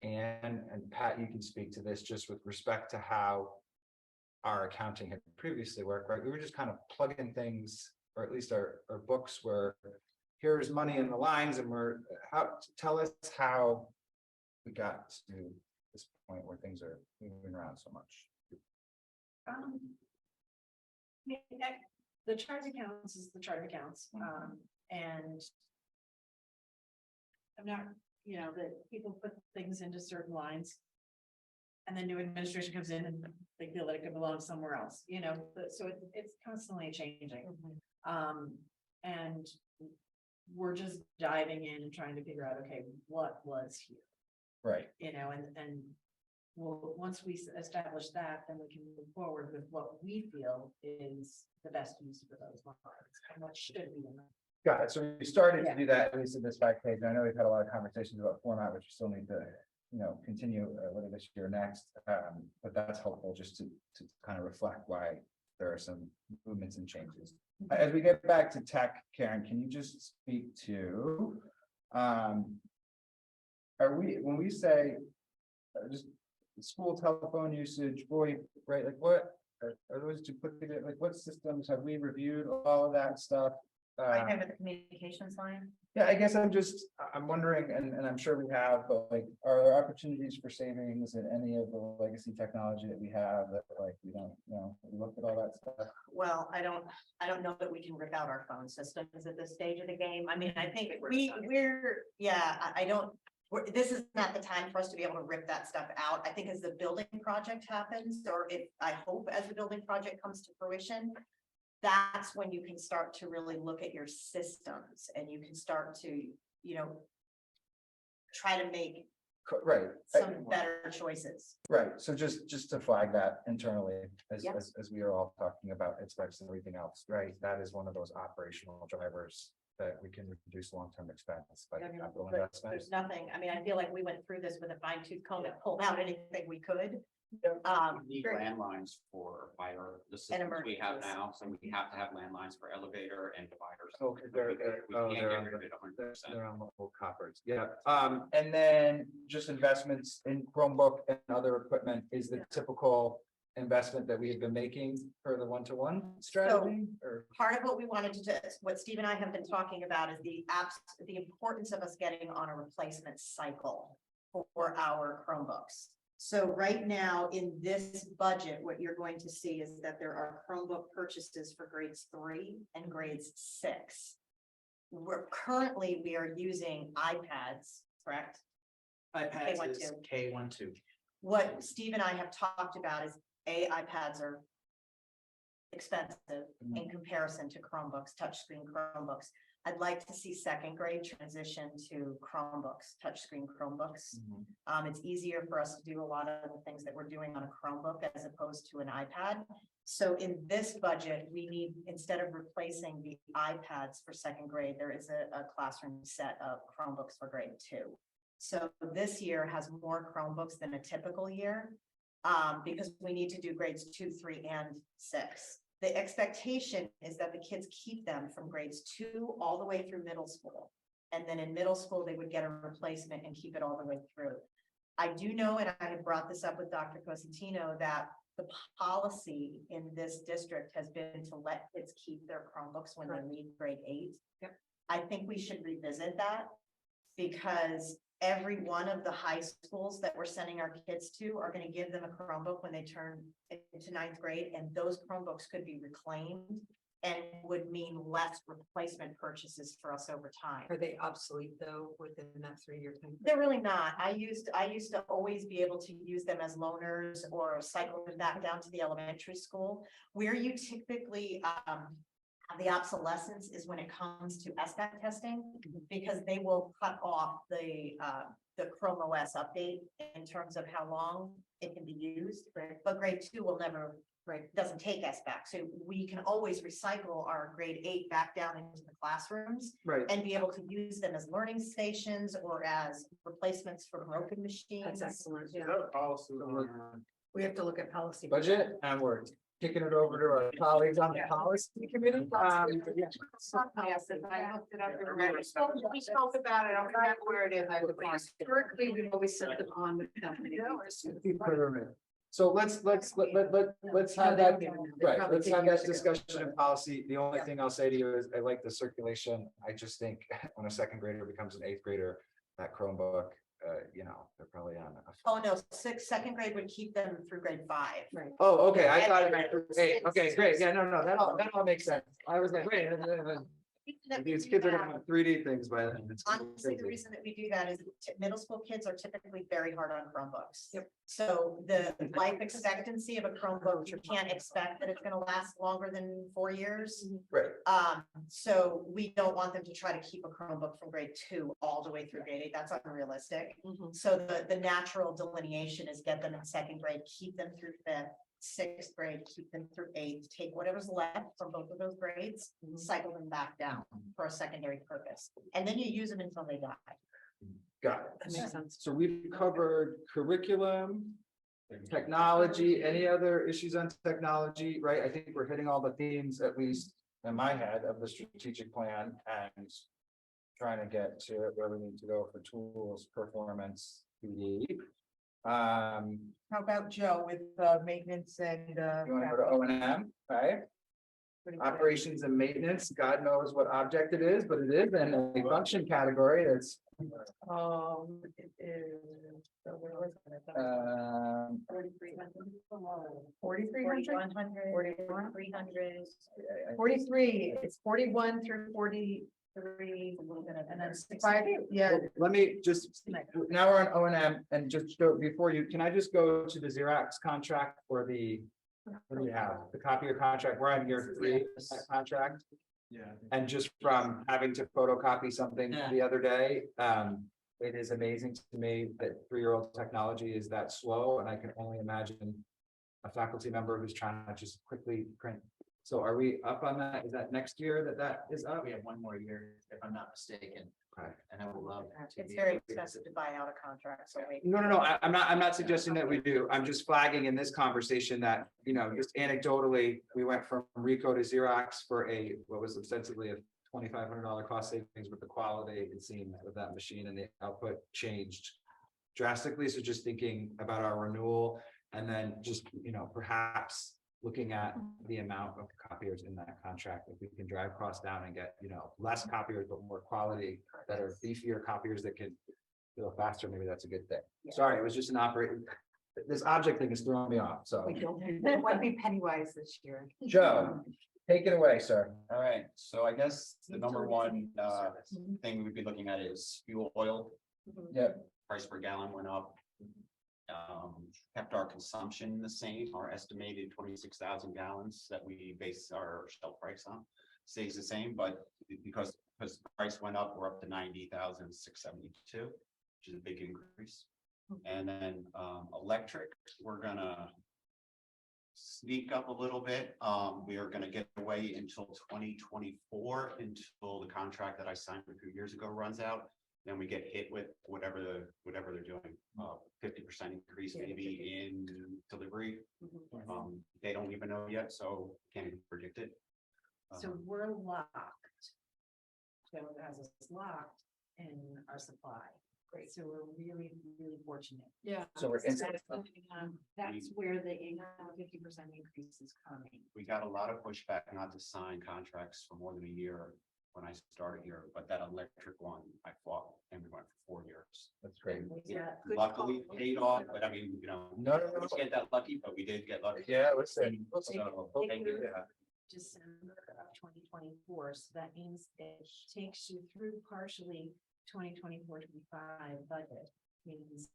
Anne and Pat, you can speak to this just with respect to how our accounting had previously worked, right? We were just kind of plugging things, or at least our books were, here's money in the lines, and tell us how we got to this point where things are moving around so much. Yeah, the chart of accounts is the chart of accounts, and I'm not, that people put things into certain lines. And then new administration comes in and they feel that it could belong somewhere else, so it's constantly changing. And we're just diving in and trying to figure out, okay, what was here, Right. and well, once we establish that, then we can move forward with what we feel is the best use for those lines and what should be in them. Got it. So we started to do that, at least in this back page. I know we've had a lot of conversations about format, which we still need to, continue whether this year or next. But that's helpful just to kind of reflect why there are some movements and changes. As we get back to tech, Karen, can you just speak to, when we say just school telephone usage, VoIP, right? Like what are those duplicated? Like what systems have we reviewed? All of that stuff. Right there with the communications line. Yeah, I guess I'm wondering, and I'm sure we have, but like, are there opportunities for savings in any of the legacy technology that we have that like, we don't, we looked at all that stuff? Well, I don't know that we can rip out our phone systems at this stage of the game. I mean, I think this is not the time for us to be able to rip that stuff out. I think as the building project happens, or I hope as the building project comes to fruition, that's when you can start to really look at your systems and you can start to, try to make Right. some better choices. Right, so just to flag that internally, Yeah. as we are all talking about expense and everything else, right? That is one of those operational drivers that we can reduce long-term expense by I mean, capital but investment. There's nothing, I feel like we went through this with a fine tooth comb and pulled out anything we could. We need landlines for fire, the systems we have emergencies. now, so we have to have landlines for elevator and dividers. Okay, We they're can't get on rid of the- it 100%. they're on the old coppers, yeah. And then just investments in Chromebook and other equipment is the typical investment that we have been making for the one-to-one strategy, or? Part of what we wanted to do, what Steve and I have been talking about is the importance of us getting on a replacement cycle for our Chromebooks. So right now in this budget, what you're going to see is that there are Chromebook purchases for grades 3 and grades 6. We are using iPads, correct? iPads K1, is 2. K12. What Steve and I have talked about is iPads are expensive in comparison to Chromebooks, touchscreen Chromebooks. I'd like to see second grade transition to Chromebooks, touchscreen Chromebooks. It's easier for us to do a lot of the things that we're doing on a Chromebook as opposed to an iPad. So in this budget, we need, instead of replacing the iPads for second grade, there is a classroom set of Chromebooks for grade 2. So this year has more Chromebooks than a typical year, because we need to do grades 2, 3, and 6. The expectation is that the kids keep them from grades 2 all the way through middle school. And then in middle school, they would get a replacement and keep it all the way through. I do know, and I have brought this up with Dr. Cosentino, that the policy in this district has been to let kids keep their Chromebooks when they leave grade 8. Yep. I think we should revisit that, because every one of the high schools that we're sending our kids to are going to give them a Chromebook when they turn into 9th grade, and those Chromebooks could be reclaimed and would mean less replacement purchases for us over time. Are they obsolete though within that 3-year time? They're really not. I used to always be able to use them as loaners or cycle them back down to the elementary school. Where you typically have the obsolescence is when it comes to SBAC testing, because they will cut off the Chrome OS update in terms of how long it can be used. But grade 2 will never, doesn't take SBAC. So we can always recycle our grade 8 back down into the classrooms Right. and be able to use them as learning stations or as replacements for broken machines. That's excellent, yeah. Policy. We have to look at policy. Budget, and we're kicking it over to our colleagues on the policy committee. I looked it up. We spoke about it. I don't remember where it is. Historically, we've always set them on the company. So let's have that, right, let's have that discussion in policy. The only thing I'll say to you is I like the circulation. I just think when a second grader becomes an 8th grader, that Chromebook, they're probably on. Oh, no, second grade would keep them through grade 5. Oh, okay, I thought it meant for 8. Okay, great. Yeah, no, that all makes sense. I was like, wait, these kids are gonna have 3D things by then. It's Honestly, the crazy. reason that we do that is middle school kids are typically very hard on Chromebooks. So the life expectancy of a Chromebook, you can't expect that it's gonna last longer than 4 years. Right. So we don't want them to try to keep a Chromebook from grade 2 all the way through grade 8. That's unrealistic. So the natural delineation is get them in second grade, keep them through 5th, 6th grade, keep them through 8th, take whatever's left from both of those grades, cycle them back down for a secondary purpose. And then you use them until they die. Got it. That makes sense. So we've covered curriculum, technology, any other issues on technology, right? I think we're hitting all the themes, at least in my head, of the strategic plan and trying to get to where we need to go for tools, performance, PD. How about Joe with maintenance and? You want to go to O&M, right? Operations and maintenance, God knows what object it is, but it is in a function category. It's It is. So where was it? 4,300. 4,100, 300. 43, it's 41 through 43. A little bit of, And then 65, yeah. Let me just, now we're on O&M and just go before you, can I just go to the Xerox contract for the, what do we have? The copier contract, we're on year 3 of that contract. Yeah. And just from having to photocopy something the other day, it is amazing to me that 3-year-old technology is that slow, and I can only imagine a faculty member who's trying to just quickly print. So are we up on that? Is that next year that is up? We have 1 more year, if I'm not mistaken, Okay. and I would love. to it's be very able to- expensive to buy out a contract, so wait. No, I'm not suggesting that we do. I'm just flagging in this conversation that, just anecdotally, we went from Ricoh to Xerox for what was ostensibly a $2,500 cost savings, with the quality, it seemed, of that machine and the output changed drastically. So just thinking about our renewal, and then just, perhaps looking at the amount of copiers in that contract, if we can drive costs down and get, less copiers, but more quality, that are beefier copiers that can go faster, maybe that's a good thing. Sorry, it was just an operating, this object thing is throwing me off, so. It might be Pennywise this year. Joe, take it away, sir. All right, so I guess the number one thing we would be looking at is fuel oil. Yep. Price per gallon went up. Kept our consumption the same, our estimated 26,000 gallons that we base our shelf price on stays the same, but because because the price went up, we're up to 90,672, which is a big increase. And then, electric, we're gonna sneak up a little bit. We are gonna get away until 2024, until the contract that I signed a few years ago runs out. Then we get hit with whatever they're doing, 50% increase maybe in delivery. They don't even know yet, so can't even predict it. So we're locked. Joe has us locked in our supply. Great. So we're really, really fortunate. Yeah. So we're in. That's where the 50% increase is coming. We got a lot of pushback not to sign contracts for more than a year when I started here, but that electric one, I fought and we went for 4 years. That's great. Yeah. Luckily paid off, but I mean, No, we didn't get that lucky, but we did get lucky. Yeah, listen. So, thank you. Yeah. December of 2024, so that means it takes you through partially 2024-25 budget. Means,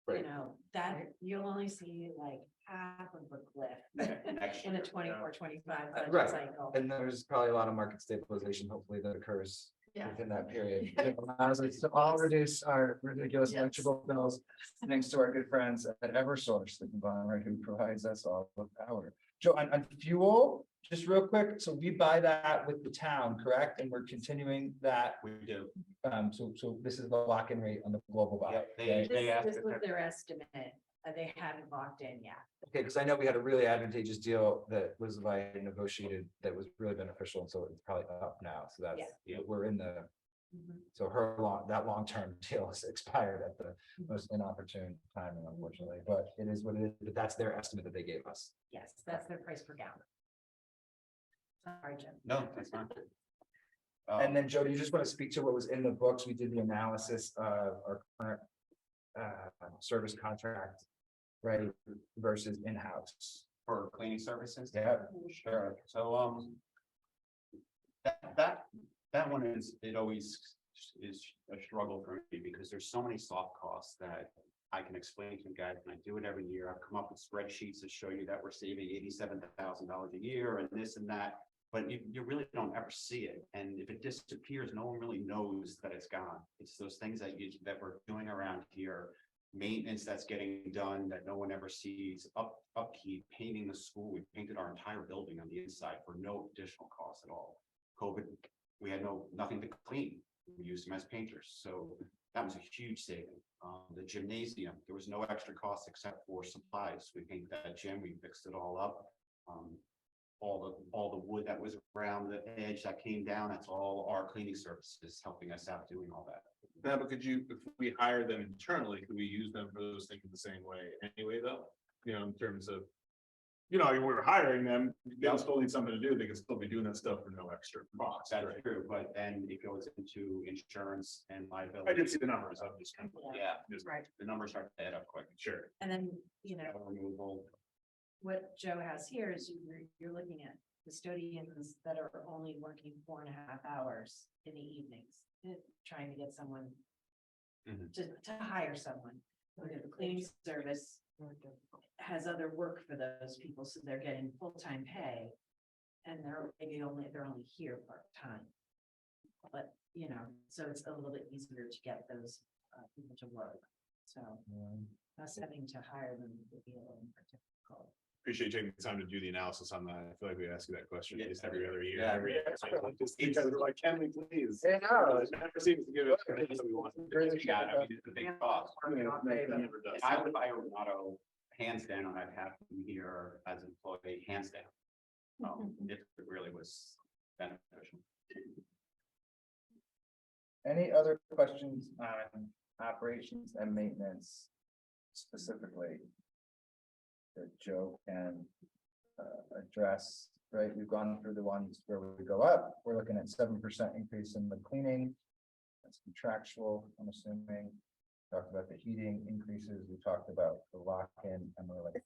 you Right. know, that you'll only see like half of the cliff Next in the year, 24-25 budget Right. cycle. And there's probably a lot of market stabilization, hopefully, that occurs Yeah. within that period. It allows us to all reduce our ridiculous Yes. electrical bills, thanks to our good friends at Eversource, the conglomerate who provides us all with power. Joe, on fuel, just real quick, so we buy that with the town, correct? And we're continuing that, We do. so this is the lock-in rate on the global buy. Yeah, they This asked. this if was that- their estimate. They haven't locked in yet. Okay, because I know we had a really advantageous deal that was negotiated that was really beneficial, and so it's probably up now, so that's, Yeah. we're in the. So that long-term deal is expired at the most inopportune timing, unfortunately, but it is what it is, but that's their estimate that they gave us. Yes, that's their price per gallon. Sorry, Jim. No, that's not. And then, Joe, do you just want to speak to what was in the books? We did the analysis of our current service contract, right, versus in-house. For cleaning services? Yeah. Sure, so, that one is, it always is a struggle for me because there's so many soft costs that I can explain to you guys, and I do it every year. I've come up with spreadsheets that show you that we're saving $87,000 a year and this and that. But you really don't ever see it, and if it disappears, no one really knows that it's gone. It's those things that we're doing around here, maintenance that's getting done that no one ever sees, upkeep, painting the school. We painted our entire building on the inside for no additional cost at all. COVID, we had nothing to clean. We used them as painters, so that was a huge saving. The gymnasium, there was no extra cost except for supplies. We painted that gym, we fixed it all up. All the wood that was around the edge that came down, that's all our cleaning services helping us out doing all that. Now, but if we hire them internally, could we use them for those things the same way anyway, though? You know, in terms of, I mean, we're hiring them, they'll still need something to do, they can still be doing that stuff for no extra cost. That's right? true, but then it goes into insurance and liability. I did see the numbers, I'm just kind of. Yeah, just- Right. the numbers start to add up quick. Sure. And then, you know, Removal. what Joe has here is you're looking at custodians that are only working 4.5 hours in the evenings, trying to get someone Mhm. to hire someone. The cleaning service has other work for those people, so they're getting full-time pay. And they're only here part-time. But, so it's a little bit easier to get those people to work. So us having to hire them would be a little more difficult. Appreciate you taking the time to do the analysis on that. I feel like we ask you that question at Yeah, least every other year. yeah. Every year. Just because we're like, can we please? Yeah, no. It never seems to give us what we want. Yeah, I mean, it's a big cost. It never does. If I would buy a Renato, hands down, I'd have them here as an employee, hands down. If it really was beneficial. Any other questions on operations and maintenance specifically? That Joe can address, right? We've gone through the ones where we go up, we're looking at 7% increase in the cleaning. That's contractual, I'm assuming. Talked about the heating increases, we talked about the lock-in and we're like.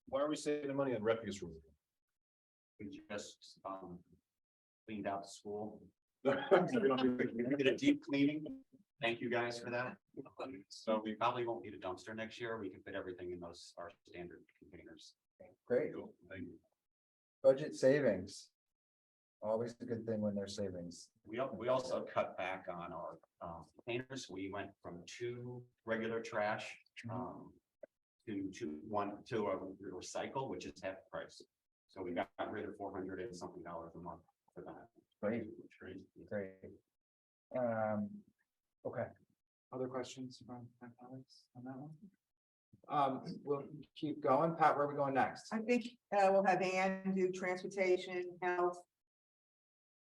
Why are we saving money on refuse removal? We just cleaned out the school. We don't need We did a deep cleaning. Thank you guys for that. So we probably won't need a dumpster next year. We can fit everything in our standard containers. Great, Cool. Thank you. budget savings. Always a good thing when there's savings. We also cut back on our containers. We went from 2 regular trash to a recycle, which is half the price. So we got rid of $400 and something a month for that. Great, Great. great. Okay. Other questions from my colleagues on that one? We'll keep going. Pat, where are we going next? I think we'll have Ann do transportation, health.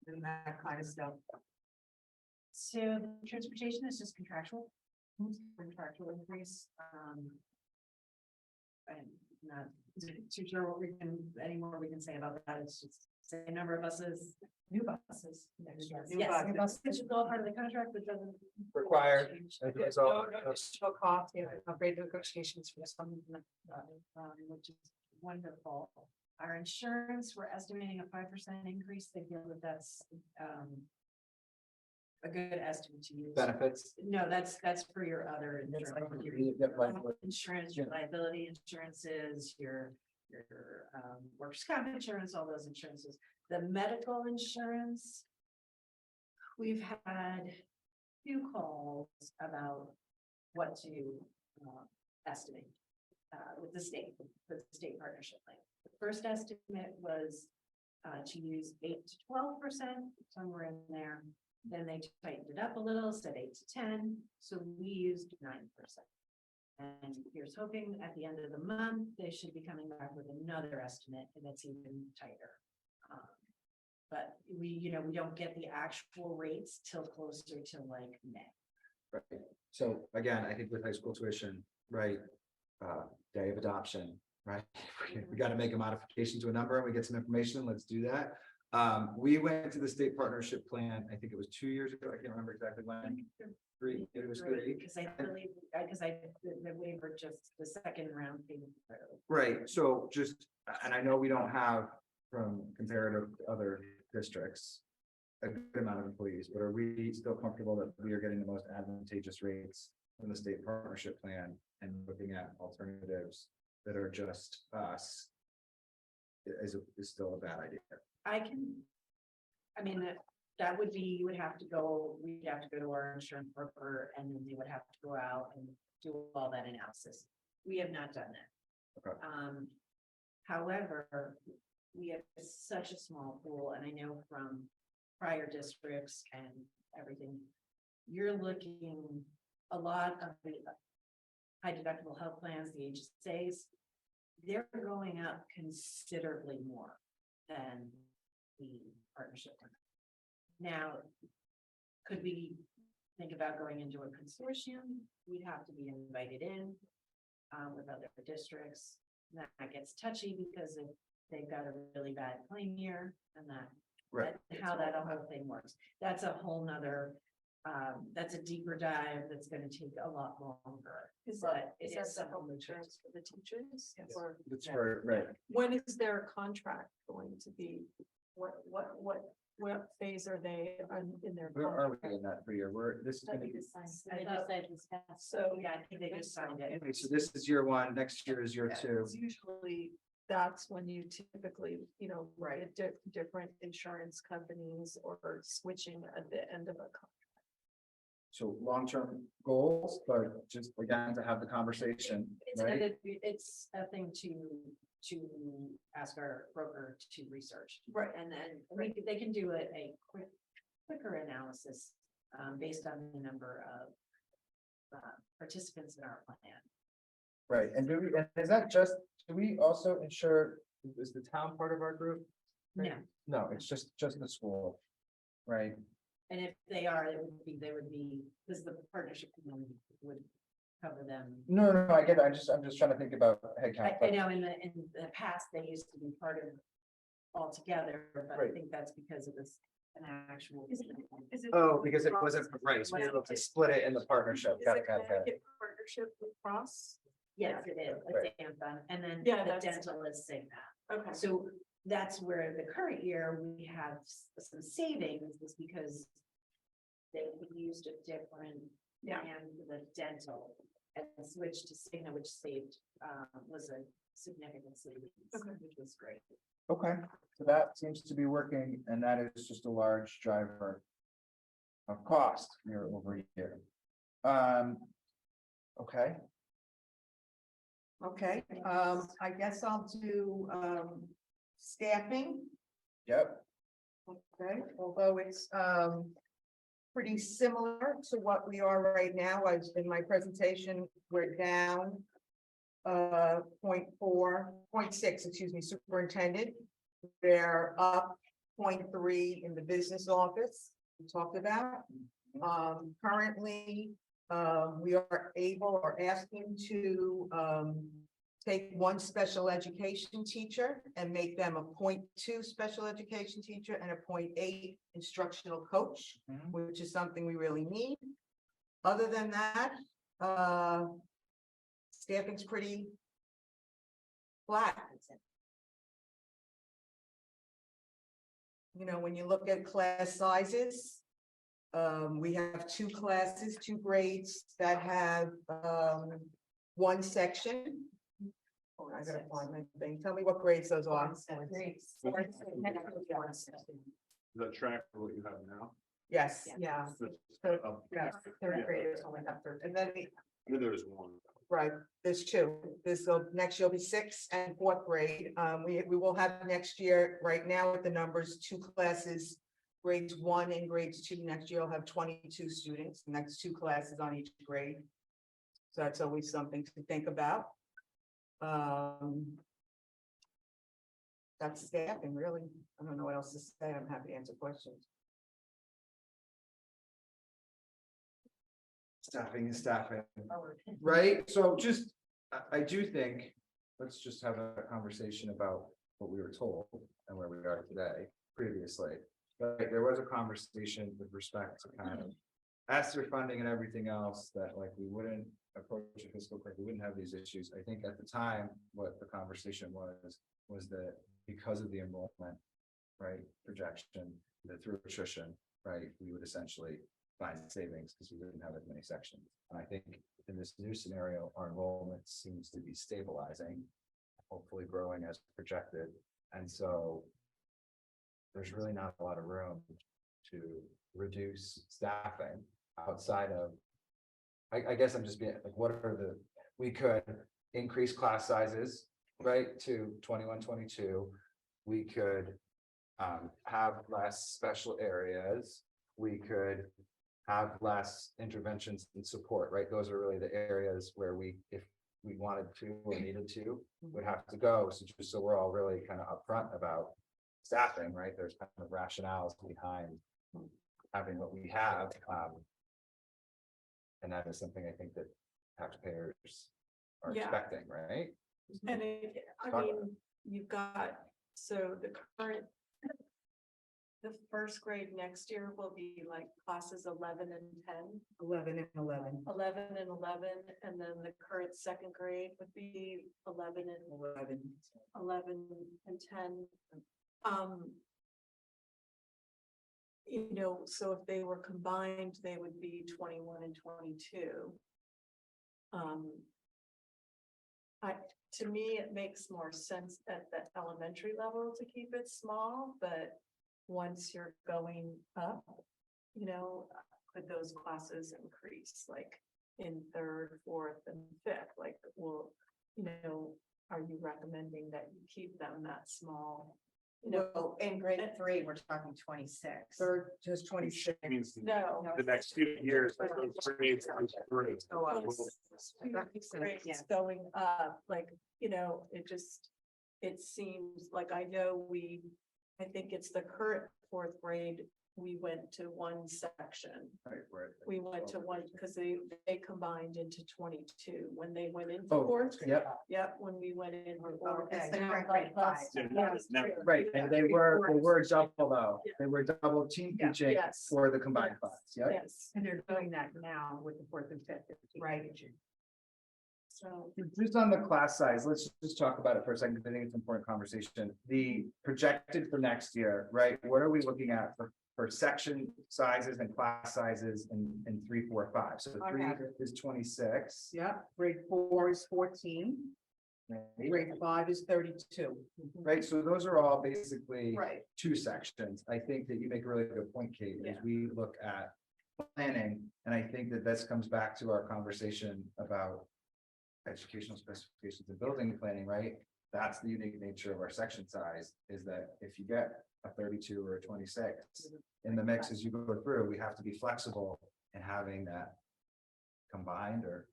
And that kind of stuff. So the transportation is just contractual. Contractual increase. I'm not too sure what we can, any more we can say about that. It's just same number of buses, new buses. New Yes, new buses. buses, which is all part of the contract, but doesn't. Required. change. It's all- No additional cost, upgrade negotiations for some. Which is wonderful. Our insurance, we're estimating a 5% increase. They feel that that's a good estimate to use. Benefits. No, that's for your other insurance. Yep, like- Insurance, your liability insurances, your workers' comp insurance, all those insurances. The medical insurance. We've had few calls about what to estimate with the state partnership plan. The first estimate was to use 8 to 12%, somewhere in there. Then they tightened it up a little, said 8 to 10, so we used 9%. And here's hoping at the end of the month, they should be coming back with another estimate that's even tighter. But we don't get the actual rates till closer to like May. Right. So again, I think with high school tuition, right, day of adoption, right? We got to make a modification to a number and we get some information. Let's do that. We went to the state partnership plan, I think it was 2 years ago. I can't remember exactly when. Three, it was three. Because the waiver just the second round came through. Right, so just, and I know we don't have from comparative to other districts. A good amount of employees, but are we still comfortable that we are getting the most advantageous rates from the state partnership plan and looking at alternatives that are just us? Is still a bad idea. That would be, we'd have to go to our insurance broker and then they would have to go out and do all that analysis. We have not done that. Okay. However, we have such a small pool and I know from prior districts and everything, you're looking a lot of the high deductible health plans, the HSAs, they're going up considerably more than the partnership plan. Now, could we think about going into a consortium? We'd have to be invited in with other districts. That gets touchy because if they've got a really bad claim year and how that whole thing works. That's a whole nother, that's a deeper dive that's gonna take a lot longer. Is But that it is the health something we insurance for the teachers? Or That's right. when is their contract going to be? What phase are they in their? Where are contract? we in that 3 year? This is gonna be. So, yeah, I think they just signed it. Okay, so this is year 1, next year is year 2. It's usually, that's when you typically, right, different insurance companies or switching at the end of a contract. So long-term goals, but just again, to have the conversation, right? It's a thing to ask our broker to research. Right. And then they can do a quicker analysis based on the number of participants in our plan. Right, and is that just, do we also insure, is the town part of our group? No, No, it's just the school, right? and if they are, they would be, because the partnership community would cover them. No, I get it, I'm just trying to think about headcount. I know in the past, they used to be part of all together, but I Right. think that's because it was an actual. Is it? Oh, because it wasn't, right, so we were able to split it in the partnership, Is got it it, got it, got it. Connecticut partnership with Cross? Yes, it is, Right. it's Anthem, and then Yeah, the that's- dental is Cigna. Okay. So that's where the current year we have some savings is because they used a different Yeah. plan for the dental and switched to Cigna, which saved, was a significant savings, Okay. which was great. Okay, so that seems to be working, and that is just a large driver of cost year over year. Okay, Okay, I guess I'll do, staffing. yep, Okay, although it's pretty similar to what we are right now, as in my presentation, we're down 0.6, excuse me, superintendent. They're up 0.3 in the business office, we talked about. Currently, we are able or asking to take one special education teacher and make them a 0.2 special education teacher and a 0.8 instructional coach, Mhm. which is something we really need. Other than that, staffing's pretty flat. You know, when you look at class sizes, we have 2 classes, 2 grades that have one section. Oh, I gotta find my thing. Tell me what grades those are. Does that track for what you have now? Yes, Yeah. Oh, yes, Third Yeah. graders only have third. and then, I knew there was one. right, there's 2. This, so next year will be 6th and 4th grade. We will have next year, right now with the numbers, 2 classes. Grades 1 and grades 2, next year will have 22 students, and that's 2 classes on each grade. So that's always something to think about. That's staffing, really. I don't know what else to say. I'm happy to answer questions. staffing is staffing, right? So just, I do think, let's just have a conversation about what we were told and where we are today previously. But there was a conversation with respect to kind of ESSER funding and everything else that like we wouldn't approach a fiscal cliff, we wouldn't have these issues. I think at the time, what the conversation was that because of the enrollment, right, projection, that through attrition, right, we would essentially find savings because we didn't have as many sections. And I think in this new scenario, our enrollment seems to be stabilizing, hopefully growing as projected. And so there's really not a lot of room to reduce staffing outside of, I guess I'm just being like, what are the, we could increase class sizes, right, to 21, 22. We could have less special areas. We could have less interventions and support, right? Those are really the areas where we, if we wanted to or needed to, would have to go. So just so we're all really kind of upfront about staffing, right? There's kind of rationales behind having what we have. And that is something I think that taxpayers are Yeah. expecting, right? And I Talk mean, about you've got, so the current. The first grade next year will be like classes 11 and 10. 11 and 11. 11 and 11, and then the current second grade would be 11 and 11 and 10. You know, so if they were combined, they would be 21 and 22. To me, it makes more sense at the elementary level to keep it small, but once you're going up, you know, could those classes increase like in 3rd, 4th and 5th? Like, well, you know, are you recommending that you keep them that small? You know, Well, in grade 3, we're talking 26. 3rd, just 26. Means no. the next few years, like those grades come through. Go up. That makes sense. It's going up, like, you know, it seems like I know I think it's the current 4th grade, we went to one section. Right, right. We went to one because they combined into 22 when they went into Oh, 4th. yep. Yep, when we went in. It's the current grade 5. Now- Right, and they were double though. They were double team teaching Yes. for the combined class, yeah. Yes. And they're doing that now with the 4th and 5th. Right. So, Just on the class size, let's just talk about it for a second, because I think it's an important conversation. The projected for next year, right? What are we looking at for section sizes and class sizes in 3, 4, 5? So I 3 have it. is 26. Yeah, grade 4 is 14. Grade 5 is 32. Right, so those are all basically Right. two sections. I think that you make a really good point, Kate, as Yeah. we look at planning, and I think that this comes back to our conversation about educational specifications and building planning, right? That's the unique nature of our section size, is that if you get a 32 or a 26 in the mix as you go through, we have to be flexible in having that combined or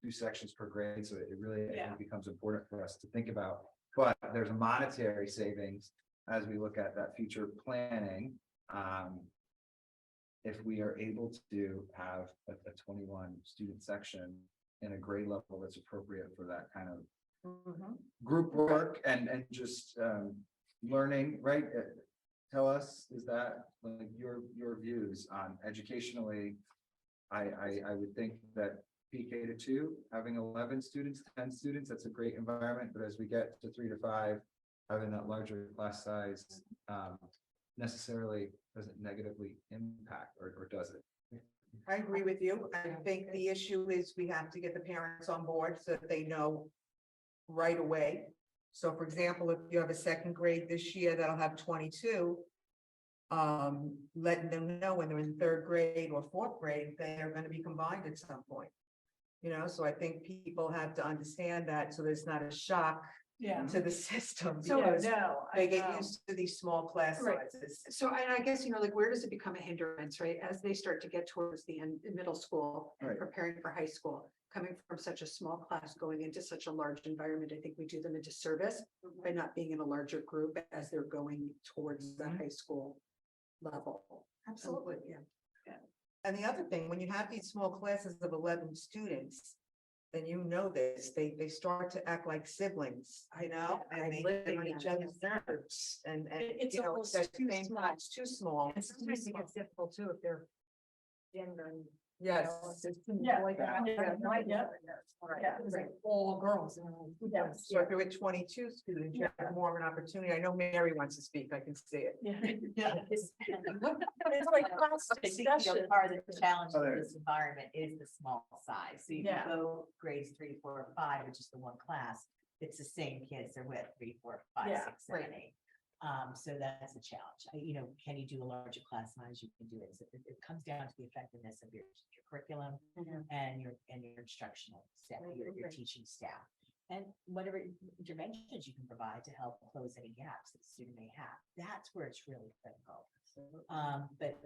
two sections per grade, so it really I think, becomes important for us to think about. But there's monetary savings as we look at that future planning. If we are able to have a 21 student section in a grade level that's appropriate for that kind of group work and just learning, right? Tell us, is that like your views on educationally? I would think that PK to 2, having 11 students, 10 students, that's a great environment, but as we get to 3 to 5, having that larger class size necessarily doesn't negatively impact, or does it? I agree with you. I think the issue is we have to get the parents on board so that they know right away. So for example, if you have a second grade this year that'll have 22, letting them know when they're in third grade or fourth grade, they're going to be combined at some point. You know, so I think people have to understand that, so there's not a shock Yeah. to the system. So, because No. they get used to these small class Right. sizes. So, and I guess, like, where does it become a hindrance, right? As they start to get towards the end, in middle school and Right. preparing for high school, coming from such a small class, going into such a large environment, I think we do them a disservice by not being in a larger group as they're going towards the high school level. Absolutely. Yeah. And the other thing, when you have these small classes of 11 students, then you know this, they start to act like siblings, you know, Yeah, and they live on each other's nerves and, It's you know, almost it's that too same small. time, it's too small. And sometimes it gets difficult too if they're gender and. Yes. Yeah. Like, Yeah. Yeah. Yeah. It was like all girls. And Yeah. So if you're with 22 students, you have more of an opportunity. I know Mary wants to speak, I can see it. Yeah. It's It's like constant discussion. Part of the challenge Oh, of there. this environment is the small size. So you Yeah. can go grades 3, 4, and 5, which is the one class. It's the same kids they're with 3, 4, 5, Yeah, 6, 7, 8. So that's a challenge. Can you do a larger class size? You can do it. So it comes down to the effectiveness of your curriculum and your instructional staff, your teaching staff. And whatever interventions you can provide to help close any gaps that the student may have. That's where it's really critical. But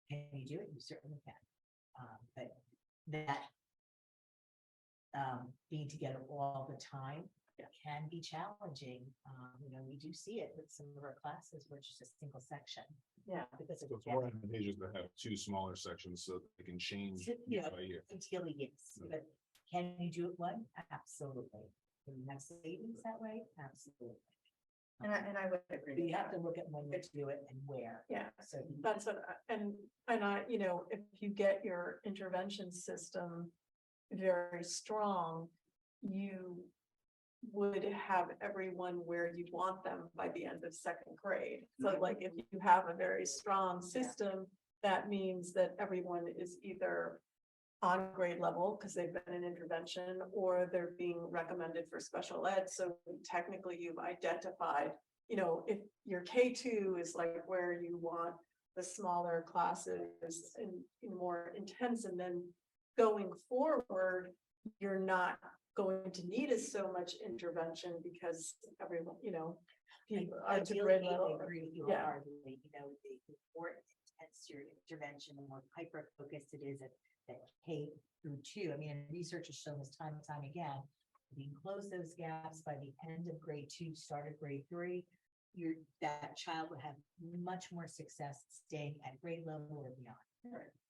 can you do it? You certainly can. But that being together all the time can be challenging. We do see it with some of our classes where it's just a single section. Yeah. Because of So it's more advantageous to have 2 smaller sections so they can change year by year. Ideally, yes, but can you do it one? Absolutely. Can you have savings that way? Absolutely. And I would agree. But with you have that. to look at when to do it and where. Yeah. So That's what, and I, if you get your intervention system very strong, you would have everyone where you want them by the end of second grade. So like, if you have a very strong system, that means that everyone is either on grade level because they've been in intervention, or they're being recommended for special ed. So technically you've identified, if your K2 is like where you want the smaller classes and more intense, and then going forward, you're not going to need as so much intervention because everyone, people are to grade Ideally, I level. agree with you Yeah. wholeheartedly. The more intense your intervention, the more hyper focused it is at K through 2. I mean, research has shown this time and time again. If you can close those gaps by the end of grade 2, start of grade 3, that child will have much more success staying at grade level or beyond.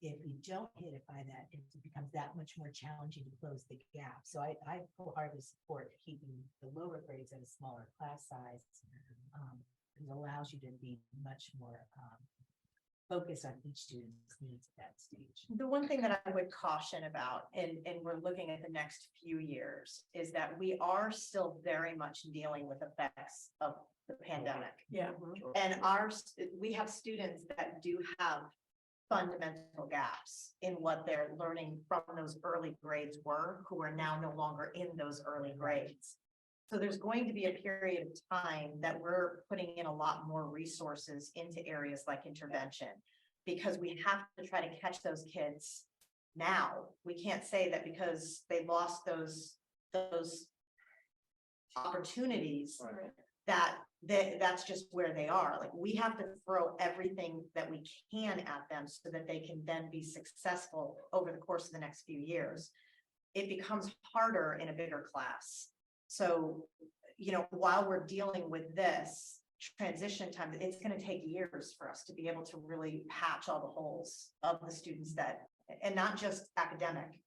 If you don't hit it by that, it becomes that much more challenging to close the gap. So I wholeheartedly support keeping the lower grades at a smaller class size. It allows you to be much more focused on each student's needs at that stage. The one thing that I would caution about, and we're looking at the next few years, is that we are still very much dealing with effects of the pandemic. Yeah. And we have students that do have fundamental gaps in what they're learning from those early grades were, who are now no longer in those early grades. So there's going to be a period of time that we're putting in a lot more resources into areas like intervention, because we have to try to catch those kids now. We can't say that because they lost those opportunities that's just where they are. Like, we have to throw everything that we can at them so that they can then be successful over the course of the next few years. It becomes harder in a bigger class. So, you know, while we're dealing with this transition time, it's going to take years for us to be able to really patch all the holes of the students that, and not just academic.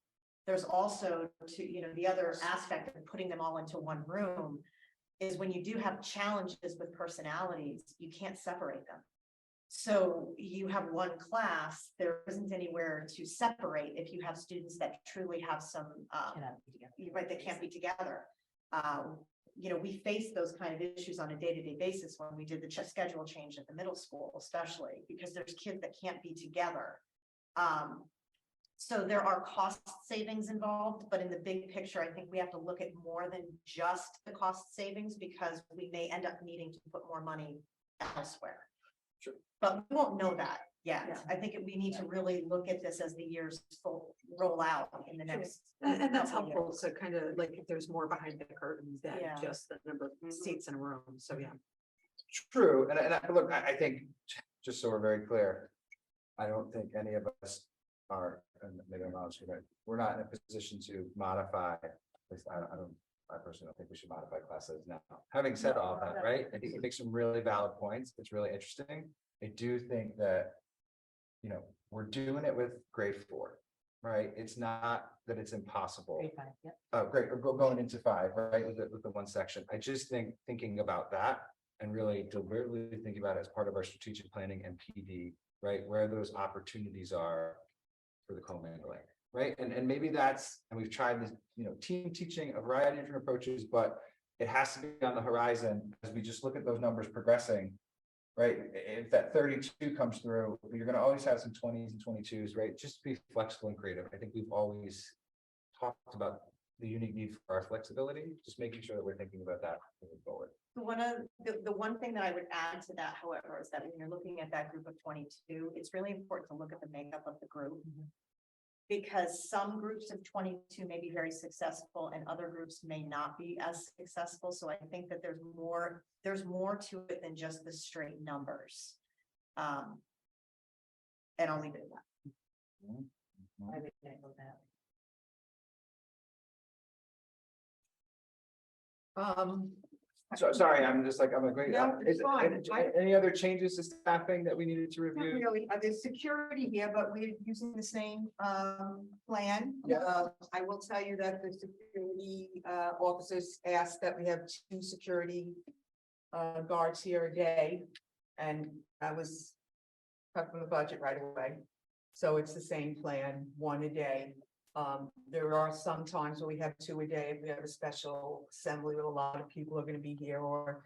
There's also the other aspect of putting them all into one room is when you do have challenges with personalities, you can't separate them. So you have one class, there isn't anywhere to separate if you have students that truly have some, right, they can't be together. We face those kind of issues on a day-to-day basis when we did the schedule change at the middle school, especially because there's kids that can't be together. So there are cost savings involved, but in the big picture, I think we have to look at more than just the cost savings, because we may end up needing to put more money elsewhere. Sure. But we won't know that yet. Yeah. I think we need to really look at this as the years roll out in the next. And that's couple helpful. years. So kind of like if there's more behind the curtains than Yeah. just the number of seats in a room. So yeah. True, look, I think, just so we're very clear, I don't think any of us are, and maybe I'm not, we're not in a position to modify, at least I personally don't think we should modify classes now. Having said all that, right, I think you make some really valid points. It's really interesting. I do think that, we're doing it with grade 4, right? It's not that it's impossible. Grade 5, yep. Oh, great, we're going into 5, right, with the one section. I just think thinking about that and really deliberately thinking about it as part of our strategic planning and PD, right, where those opportunities are for the co-mingling, right? And maybe that's, and we've tried this, team teaching, a variety of different approaches, but it has to be on the horizon as we just look at those numbers progressing, right? If that 32 comes through, you're going to always have some 20s and 22s, right? Just be flexible and creative. I think we've always talked about the unique need for our flexibility, just making sure that we're thinking about that moving forward. The one thing that I would add to that, however, is that when you're looking at that group of 22, it's really important to look at the makeup of the group. Because some groups of 22 may be very successful and other groups may not be as successful. So I think that there's more to it than just the straight numbers. And I'll leave it at that. I would echo that. So sorry, I'm just like, I'm agree. No, it's fine. Any other changes to staffing that we needed to Not review? really, there's security here, but we're using the same plan. Yeah. I will tell you that the security officers asked that we have 2 security guards here a day. And I was cut from the budget right away. So it's the same plan, 1 a day. There are some times where we have 2 a day if we have a special assembly with a lot of people are going to be here, or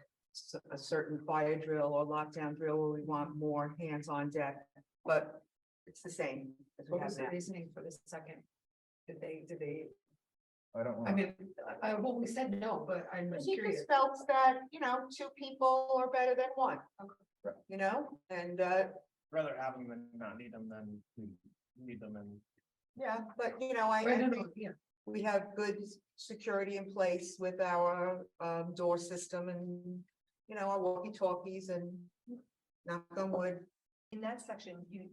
a certain fire drill or lockdown drill where we want more hands on deck, but it's the same. As we What have was the now. reasoning for the second? Did they, I don't I want, mean, I've always said no, but I'm I just think curious. it's felt that, 2 people are better than 1. Right. And Rather have them than not need them than need them and. yeah, but Right, I no, no, think yeah. we have good security in place with our door system and, our walkie-talkies and knock on wood. In that section, you,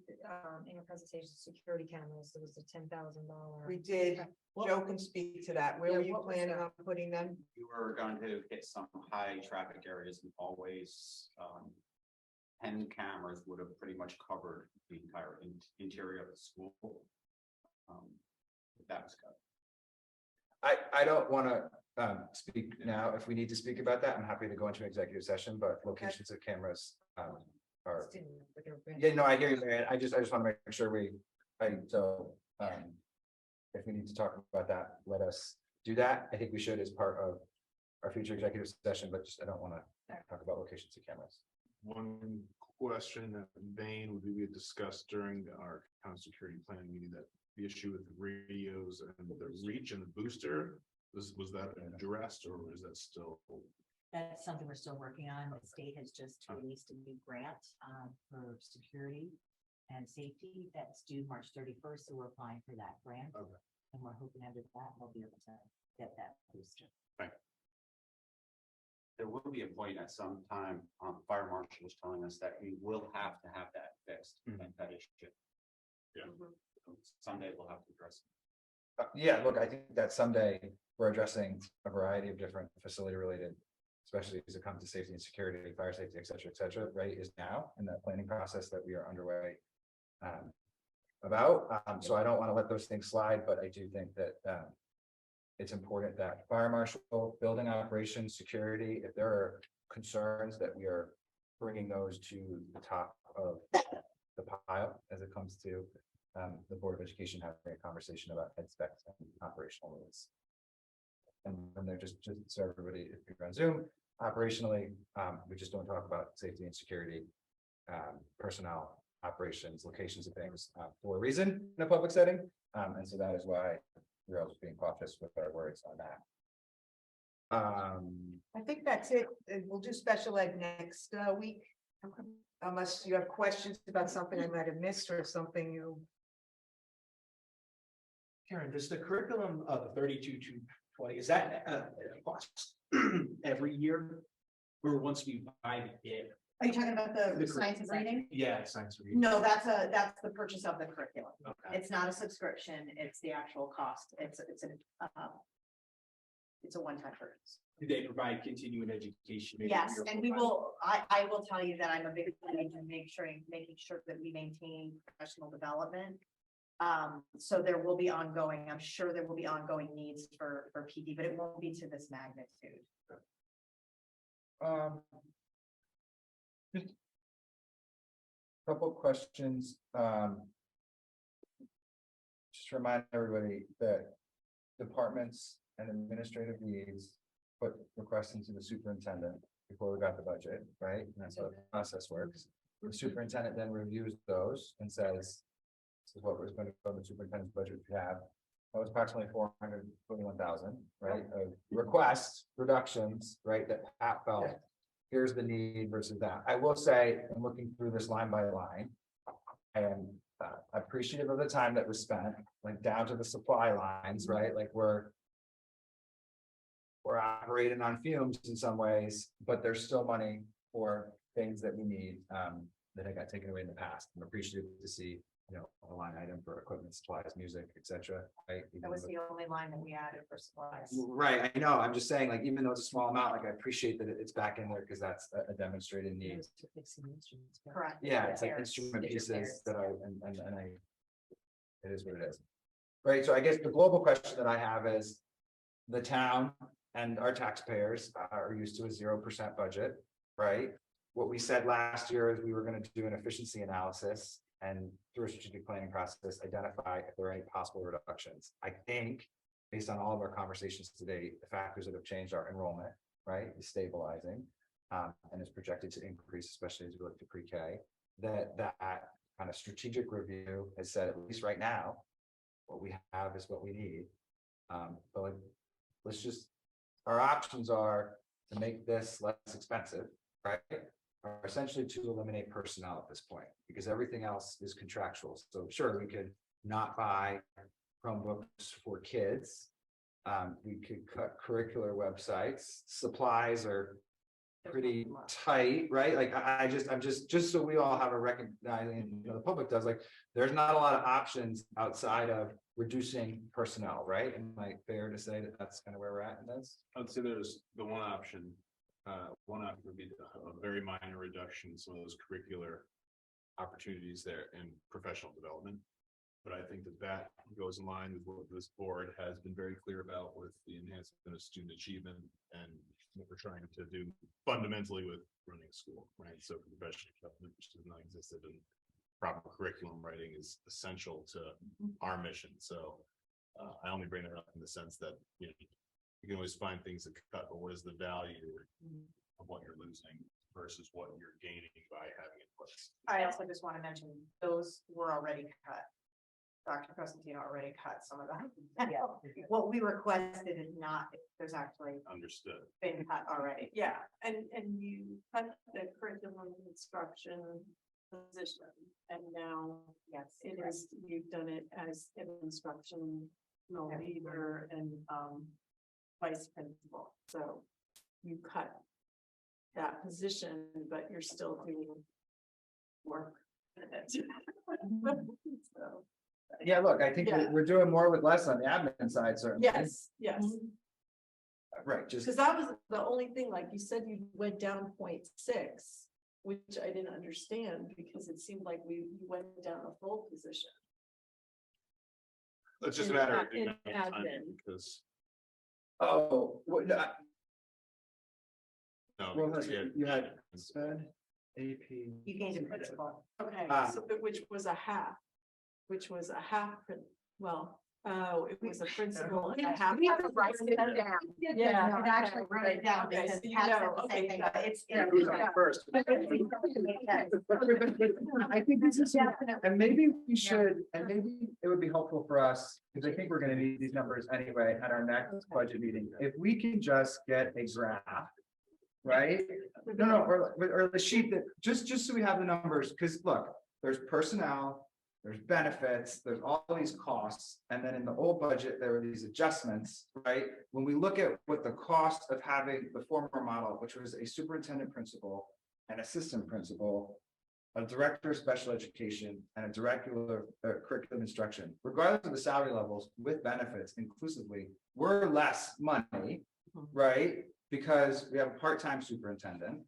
in your presentation, security cameras, there was a $10,000. We did. Joe can speak to that. Where Yeah, were you what was planning that? on putting them? We were going to hit some high traffic areas and always, 10 cameras would have pretty much covered the entire interior of the school. That was good. I don't want to speak now. If we need to speak about that, I'm happy to go into an executive session, but locations of cameras are. Yeah, no, I hear you, Marianne. I just want to make sure if we need to talk about that, let us do that. I think we should as part of our future executive session, but just I don't want to talk about locations of cameras. One question that Bain would be discussed during our county security planning meeting, that the issue with radios and the reach and the booster, was that addressed or is that still? That's something we're still working on. The state has just released a new grant for security and safety that's due March 31st. So we're applying for that grant. Okay. And we're hoping under that we'll be able to get that booster. There will be a point at some time, fire marshal was telling us that we will have to have that fixed, that issue. Yeah. Someday we'll have to address. Yeah, look, I think that someday we're addressing a variety of different facility related, especially as it comes to safety and security, fire safety, et cetera, right, is now in that planning process that we are underway. So I don't want to let those things slide, but I do think that it's important that fire marshal, building operations, security, if there are concerns, that we are bringing those to the top of the pile as it comes to the Board of Education having a conversation about head specs and operational needs. And they're just so everybody, if you're on Zoom, operationally, we just don't talk about safety and security, personnel, operations, locations of things for a reason in a public setting. And so that is why we're always being cautious with our words on that. I think that's it. We'll do special ed next week. Unless you have questions about something I might have missed or something you. Karen, does the curriculum of 32-20, is that cost every year? Or once we buy it? Are you talking about the The science and reading? Yeah, science reading. No, that's the purchase of the curriculum. Okay. It's not a subscription, it's the actual cost. It's a one-time purchase. Do they provide continuing education? maybe Yes, 3 or 4 and we times? will, I will tell you that I'm a big fan of making sure that we maintain professional development. So there will be ongoing, I'm sure there will be ongoing needs for PD, but it won't be to this magnitude. Just a couple questions. Just remind everybody that departments and administrative needs put requests into the superintendent before we got the budget, right? And that's how the process works. The superintendent then reviews those and says, this is what was going to go in the superintendent's budget we have. That was approximately 421,000, right, of requests, reductions, right, that Pat felt. Here's the need versus that. I will say, I'm looking through this line by line. I am appreciative of the time that was spent, like down to the supply lines, right? Like we're operating on fumes in some ways, but there's still money for things that we need that I got taken away in the past. I'm appreciative to see, a line item for equipment, supplies, music, etc. Right? That was the only line that we added for supplies. Right, I know. I'm just saying, like, even though it's a small amount, like I appreciate that it's back in there because that's a demonstrated need. Correct. Yeah, it's like Repairs. instrument It's pieces repairs. that it is what it is. Right, so I guess the global question that I have is, the town and our taxpayers are used to a 0% budget, right? What we said last year is we were going to do an efficiency analysis and through a strategic planning process, identify if there are any possible reductions. I think, based on all of our conversations today, the factors that have changed our enrollment, right, is stabilizing, and is projected to increase, especially as we look to pre-K. That kind of strategic review has said, at least right now, what we have is what we need. But like, let's just, our options are to make this less expensive, right? Are essentially to eliminate personnel at this point, because everything else is contractual. So sure, we could not buy Chromebooks for kids. We could cut curricular websites. Supplies are pretty tight, right? Like I'm just so we all have a recognizing, the public does, like, there's not a lot of options outside of reducing personnel, right? Am I fair to say that that's kind of where we're at in this? I'd say there's the one option. One option would be a very minor reduction in some of those curricular opportunities there in professional development. But I think that goes in line with what this board has been very clear about with the enhancement of student achievement and what we're trying to do fundamentally with running a school, right? So professional development, which does not exist, and proper curriculum writing is essential to our mission. So I only bring that up in the sense that, you can always find things to cut, but what is the value of what you're losing? versus what you're gaining by having it in place. I also just want to mention, those were already cut. Dr. Costantino already cut some of them. Yeah. What we requested is not, there's actually Understood. been cut already. Yeah, and you cut the curriculum instruction position, and now Yes. it is, you've done it as an instructional leader and vice principal, so you cut that position, but you're still doing work in it. So, Yeah, look, I think Yeah. we're doing more with less on the admin side, certainly. yes, yes. Right, just, Because that was the only thing, like you said, you went down 0.6, which I didn't understand because it seemed like you went down a full position. It's just a In matter ad- of in timing, admin. because, oh, what, no, no, well, because you had sped, AP. You gained a principal. Okay, Ah. so but which was a half, well, oh, it was a principal and a half. We have to write it down. Yeah, And actually wrote it down okay, because so you Pat said know, the okay, same thing, got but it. it's. Yeah, who's on first? I think this is, and maybe we should, and maybe it would be helpful for us, because I think we're gonna need these numbers anyway at our next budget meeting. If we can just get a graph, right? No, or the sheet that, just so we have the numbers, because look, there's personnel, there's benefits, there's all these costs, and then in the old budget, there were these adjustments, right? When we look at what the cost of having the former model, which was a superintendent principal, an assistant principal, a director of special education, and a director of curriculum instruction, regardless of the salary levels with benefits inclusively, we're less money, right? Because we have a part-time superintendent,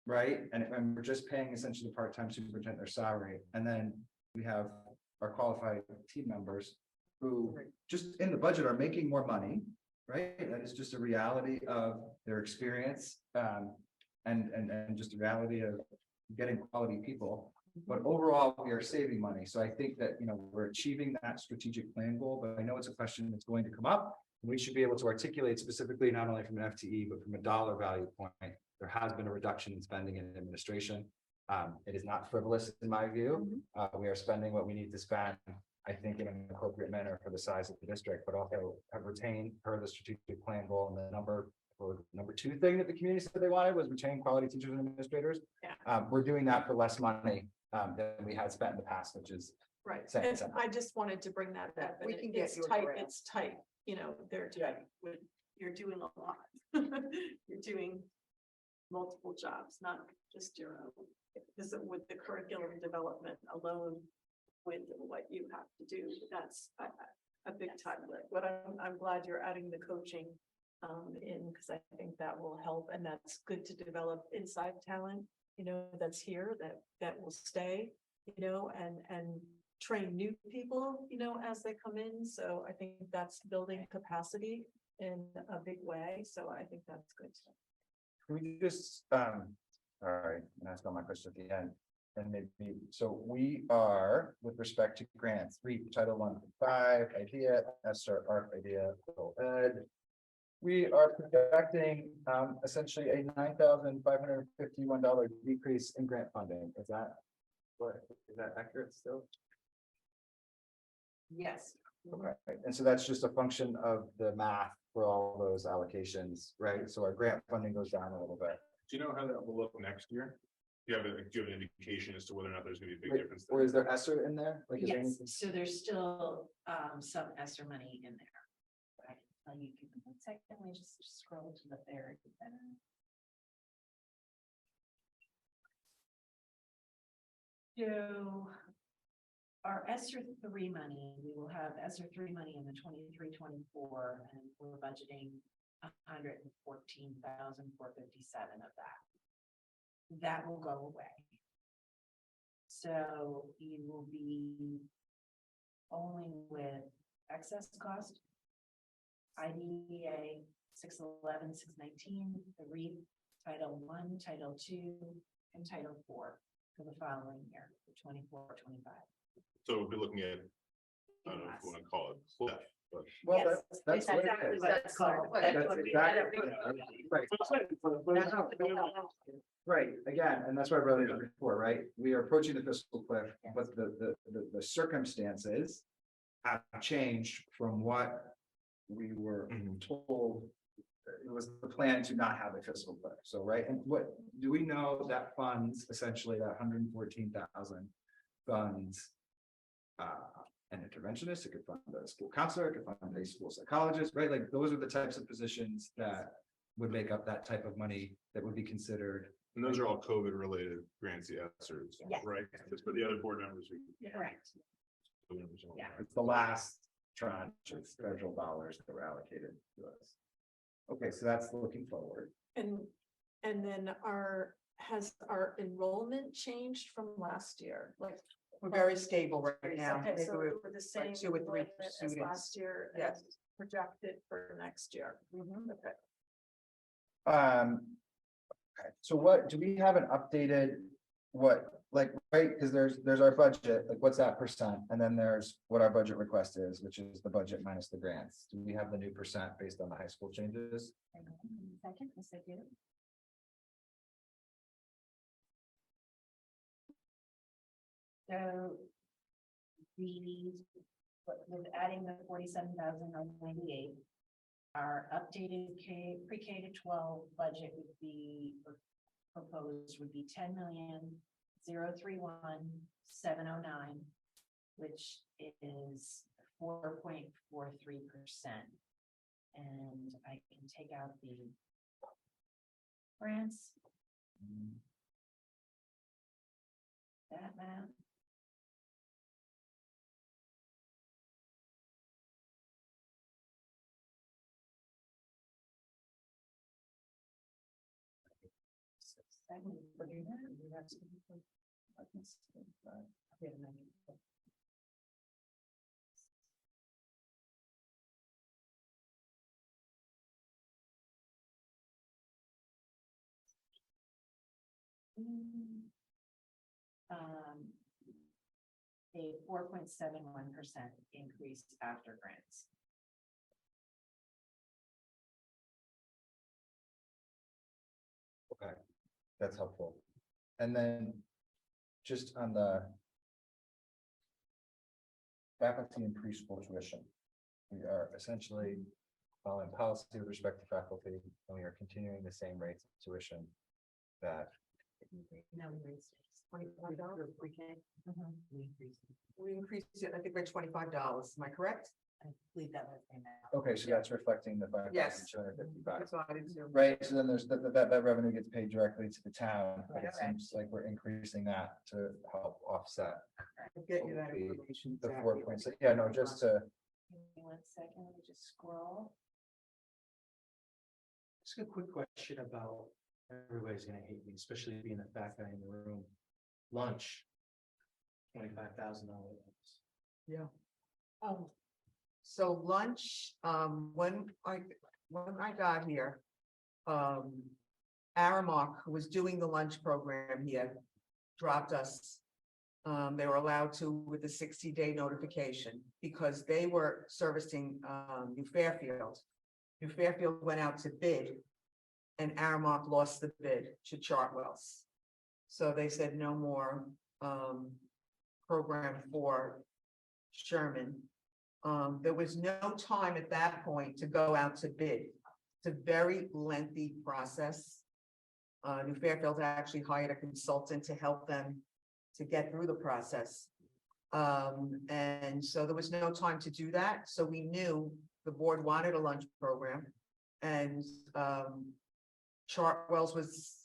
right? And we're just paying essentially the part-time superintendent their salary, and then we have our qualified team members who just in the budget are making more money, right? That is just a reality of their experience, and just a reality of getting quality people. But overall, we are saving money. So I think that, we're achieving that strategic plan goal, but I know it's a question that's going to come up. We should be able to articulate specifically, not only from an FTE, but from a dollar value point. There has been a reduction in spending in administration. It is not frivolous in my view. We are spending what we need to spend, I think, in an appropriate manner for the size of the district, but also have retained per the strategic plan goal. And the number two thing that the community said they wanted was retain quality teachers and administrators. Yeah. We're doing that for less money than we had spent in the past, which is Right, Same, and same. I just wanted to bring that up. We and can get it's you a tight. grant. It's tight, they're tight, you're doing a lot. You're doing multiple jobs, not just your own. This is with the curriculum development alone, with what you have to do, that's a big time lift. But I'm glad you're adding the coaching in, because I think that will help, and that's good to develop inside talent, that's here, that will stay, and train new people, as they come in. So I think that's building capacity in a big way. So I think that's good. Can we just, all right, and ask all my questions at the end. And maybe, so we are, with respect to grants, Title I, 5, IDEA, ESSER, ARC, IDEA, Ed. We are projecting essentially a $9,551 decrease in grant funding. Is that accurate still? Yes. Okay, and so that's just a function of the math for all those allocations, right? So our grant funding goes down a little bit. do you know how that will look next year? Do you have an indication as to whether or not there's gonna be a big Wait, difference? or is there ESSER in there? Like, is there Yes, anything? so there's still some ESSER money in there. I can tell you, give me 1 second, let me just scroll to the very end. So our ESSER 3 money, we will have ESSER 3 money in the 23-24, and we're budgeting 114,457 of that. That will go away. So you will be only with excess cost, IDEA 611, 619, the REAP, Title I, Title II, and Title IV for the following year, for 24, 25. So we'll be looking at, I don't know if you wanna call it cliff, Well, Yes, that's what it exactly is. what it's called. That's exactly. Right, again, and that's what I wrote it before, right? We are approaching the fiscal cliff, but the circumstances have changed from what we were told. It was the plan to not have a fiscal cliff, so, right, and what, do we know that funds, essentially that 114,000 funds an interventionist, it could fund a school counselor, it could fund a school psychologist, right? Like, those are the types of positions that would make up that type of money that would be considered. And those are all COVID related grants, yes, Yes. right? Just for the other board members. Correct. Yeah. It's the last tranche of federal dollars that were allocated to us. Okay, so that's looking forward. And then has our enrollment changed from last year? Like, We're very stable right now. okay, Maybe so we're we're the same 2 or 3 enrollment as students. last year, and Yes. projected for next year. Okay. Okay, so what, do we have an updated, right, because there's our budget, like, what's that percent? And then there's what our budget request is, which is the budget minus the grants. Do we have the new percent based on the high school changes? Second, yes, I do. So with adding the 47,998, our updated pre-K to 12 budget would be proposed would be 10,031,709, which is 4.43%. And I can take out the grants. That math. A 4.71% increase after grants. Okay, that's helpful. And then just on the faculty and preschool tuition, we are essentially following policy with respect to faculty, and we are continuing the same rates of tuition that. No, we raised it. $25 pre-K. We increased it. We increased it, I think we're $25. Am I correct? I believe that was in that. Okay, so that's reflecting the Yes. 5,255. That's what I did too. Right, so then there's that revenue gets paid directly to the town, but it Correct. seems like we're increasing that to help offset I'll get you that the- information. the Zach. 4.6. Yeah, no, just to, Give me 1 second, let me just scroll. Just a quick question about, everybody's gonna hate me, especially being the fat guy in the room. Lunch. $25,000. Yeah. So lunch, when I got here, Aramark, who was doing the lunch program here, dropped us. They were allowed to with a 60-day notification because they were servicing, New Fairfield. New Fairfield went out to bid and Aramark lost the bid to Chartwell's. So they said no more, program for Sherman. There was no time at that point to go out to bid. It's a very lengthy process. New Fairfield actually hired a consultant to help them to get through the process. And so there was no time to do that. So we knew the board wanted a lunch program. And Chartwell's was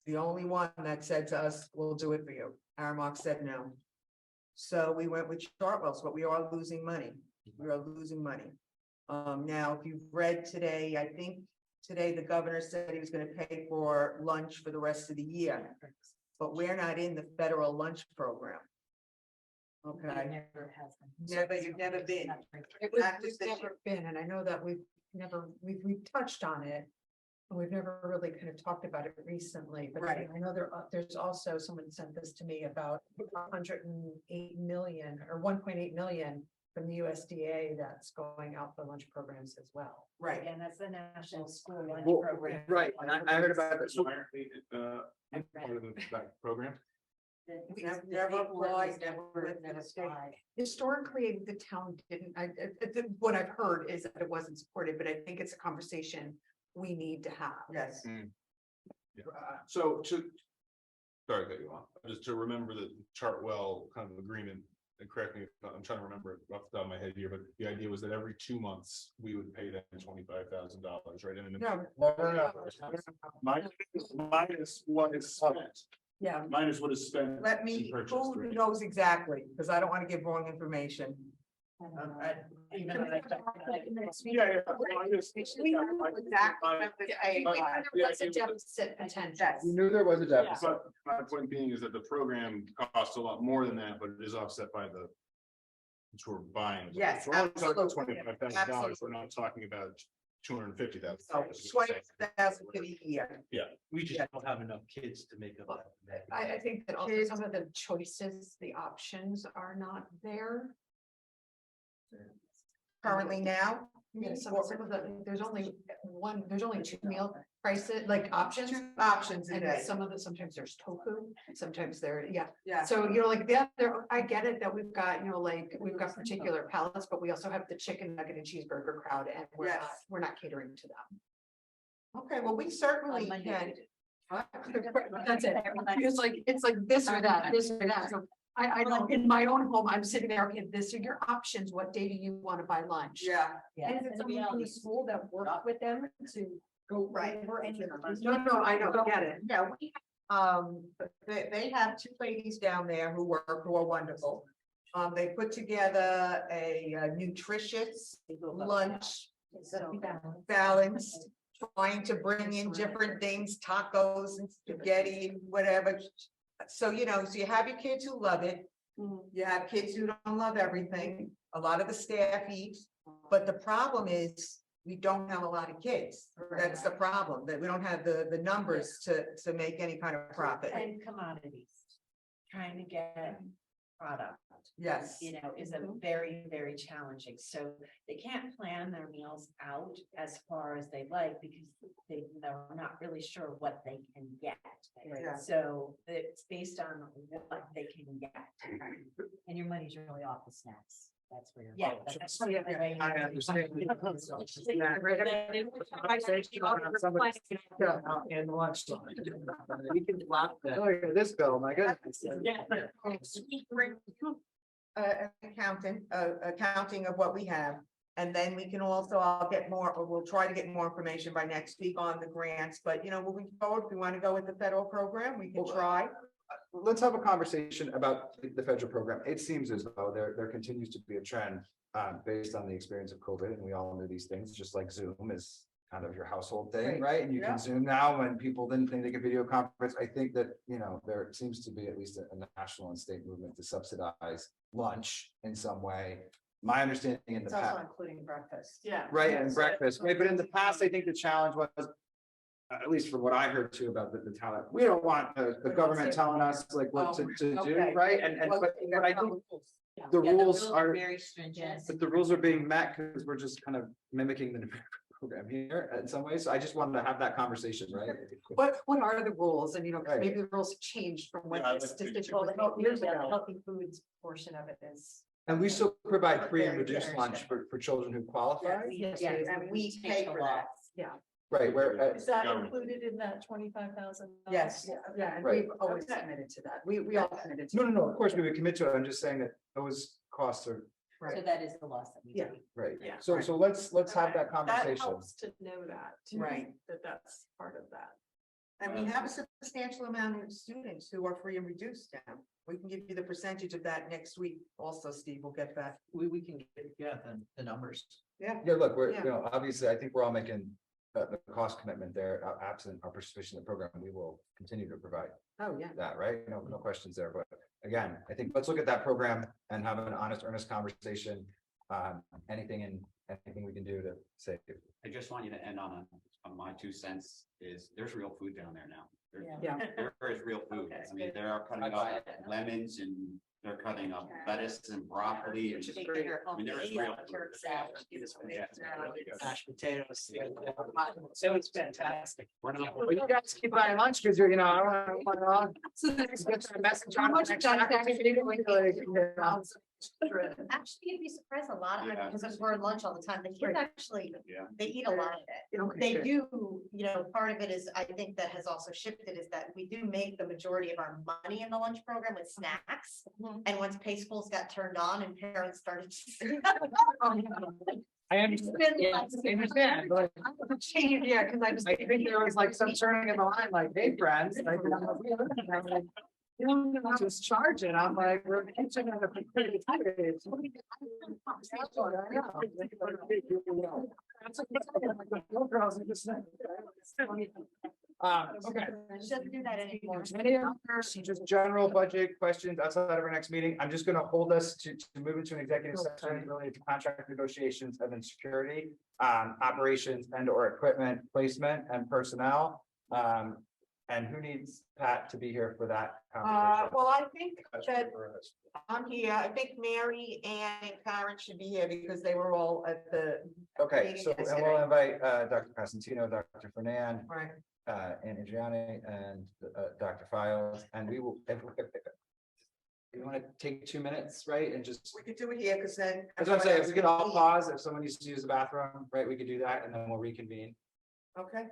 the only one that said to us, we'll do it for you. Aramark said no. So we went with Chartwell's, but we are losing money. We are losing money. Now, if you've read today, I think today the governor said he was gonna pay for lunch for the rest of the year. But we're not in the federal lunch program. Okay, Never has been. Never, you've never been. It was, Active we've this never been, and I know that we've touched on it. And we've never really kind of talked about it recently, but Right. I know there's also, someone sent this to me about 108 million or 1.8 million from the USDA that's going out for lunch programs as well. Right. And that's the National School Lunch Well, Program. right, and I heard about that. So- Part of that program. We have never applied, never Never never stayed. applied. Historically, the town didn't, what I've heard is that it wasn't supported, but I think it's a conversation we need to have. Yes. So sorry, to cut you off, just to remember the Chartwell kind of agreement, and correct me if I'm trying to remember it off the top of my head here, but the idea was that every 2 months we would pay them $25,000, right? And then No, minus what is spent, Yeah, minus what is spent. let me, to purchase, who right? knows exactly, because I don't want to give wrong information. Even though I don't- Yeah, I just- We know exactly what the pay was. Yeah, What's the deficit potential? We knew there was a deficit. But my point being is that the program costs a lot more than that, but it is offset by the. Which we're buying. Yes, So we're only talking about absolutely. $25,000, we're not talking about $250,000. So 20,000 for the year. We just don't have enough kids to make up. that. I think that also Kids- some of the choices, the options are not there. Currently now. Yeah, some of the, there's only two meal prices, like options. Two options a And day. some of the, sometimes there's tofu, sometimes there, yeah. Yeah. So, like I get it that we've got, like, we've got particular palettes, but we also have the chicken nugget and cheeseburger crowd and Yes. we're not catering to them. Okay, well, we certainly On Monday can. That's it. It's like this or that, this or that. So I know in my own home, I'm sitting there, okay, this are your options. What day do you want to buy lunch? Yeah, Yeah, And is it and someone from the reality- school that worked with them to go Right. over any of those? no, I know, I get it. Yeah, they have two ladies down there who are wonderful. They put together a nutritious lunch balanced, trying to bring in different things, tacos and spaghetti, whatever. So, so you have your kids who love it. You have kids who don't love everything. A lot of the staff eat, but the problem is we don't have a lot of kids. That's the problem, that we don't have the numbers to make any kind of profit. And commodities, trying to get product. Yes. Is a very, very challenging. So they can't plan their meals out as far as they like because they're not really sure what they can get. Yeah. So it's based on what they can get. And your money's really off the snacks. That's where you're. Yeah. I understand. And lunch. We can block that. Look at this bill, my goodness. Accounting of what we have. And then we can also, I'll get more, or we'll try to get more information by next week on the grants, but moving forward, if we want to go with the federal program, we can try. Let's have a conversation about the federal program. It seems as though there continues to be a trend based on the experience of COVID, and we all know these things, just like Zoom is kind of your household thing, Right. right? And you Yeah. can Zoom now when people didn't think they could video conference. I think that, there seems to be at least a national and state movement to subsidize lunch in some way. My understanding in the It's also past, including breakfast. Yeah. right, and breakfast, right? But in the past, I think the challenge was, at least from what I heard too about the talent, we don't want the government telling us like what to do, okay. right? And but I think the Yeah, rules are, very stringent. but the rules are being met because we're just kind of mimicking the American program here in some ways. So I just wanted to have that conversation, right? What are the rules? And, 'cause Right. maybe the rules have changed from when Yeah, I this would think- decision Well, was the made years healthy, ago. healthy foods portion of it is. And we still provide free and Very, reduced very lunch for children who qualify, Yes, Yeah, yes, and we pay for that. right? Where, Is that Government. included in that 25,000? Yes. Yeah, and Right. we've always Okay. committed to that. We all committed to. no, of course we would commit to it. I'm just saying that those costs are, So that is the loss that we Yeah. take. right? Yeah. So let's have Okay. that That conversation. helps to know that, too, Right. that's part of that. And we have a substantial amount of students who are free and reduced now. We can give you the percentage of that next week. Also, Steve, we'll get that. We can get, the numbers. Yeah, look, we're, Yeah. obviously, I think we're all making the cost commitment there, absent our participation in the program, we will continue to provide Oh, yeah. that, right? No questions there, but again, I think let's look at that program and have an honest, earnest conversation. Anything in anything we can do to save. I just want you to end on my 2 cents is there's real food down there now. There's- Yeah. There is real food. Okay. I mean, they are cutting up lemons and they're cutting up lettuce and broccoli and. Take your I mean, there is home real meal, food. turkey salad. Yeah, it's really good. Mashed potatoes. So it's fantastic. We're not- Well, you guys keep buying lunch because you're, I don't want to. Get a message on the next Actually, you'd be surprised a lot, Yeah. because we're at lunch all the time, the kids actually, Yeah. they eat a lot of it. They do, part of it is, I think that has also shifted is that we do make the majority of our money in the lunch program with snacks. And once pay schools got turned on and parents started. I understand, yeah, I understand, but Yeah, because I just. I think there was like some turning in the line, like, hey, friends. Like, you know, just charge it. I'm like, we're in the kitchen and okay. Shouldn't do that anymore. Any other just general budget questions outside of our next meeting? I'm just gonna hold us to move into an executive session related to contract negotiations and then security, operations and or equipment placement and personnel. And who needs Pat to be here for that? conversation? Well, I think that I'm here. I think Mary and Karen should be here because they were all at the. Okay, meeting so and yesterday. we'll invite Dr. Cosentino, Dr. Fernan, Right. and Adriani and Dr. Files, and we will. You want to take 2 minutes, right, and just. We could do it here because then. That's what I'm saying, if we could all pause, if someone needs to use the bathroom, right, we could do that, and then we'll reconvene. Okay.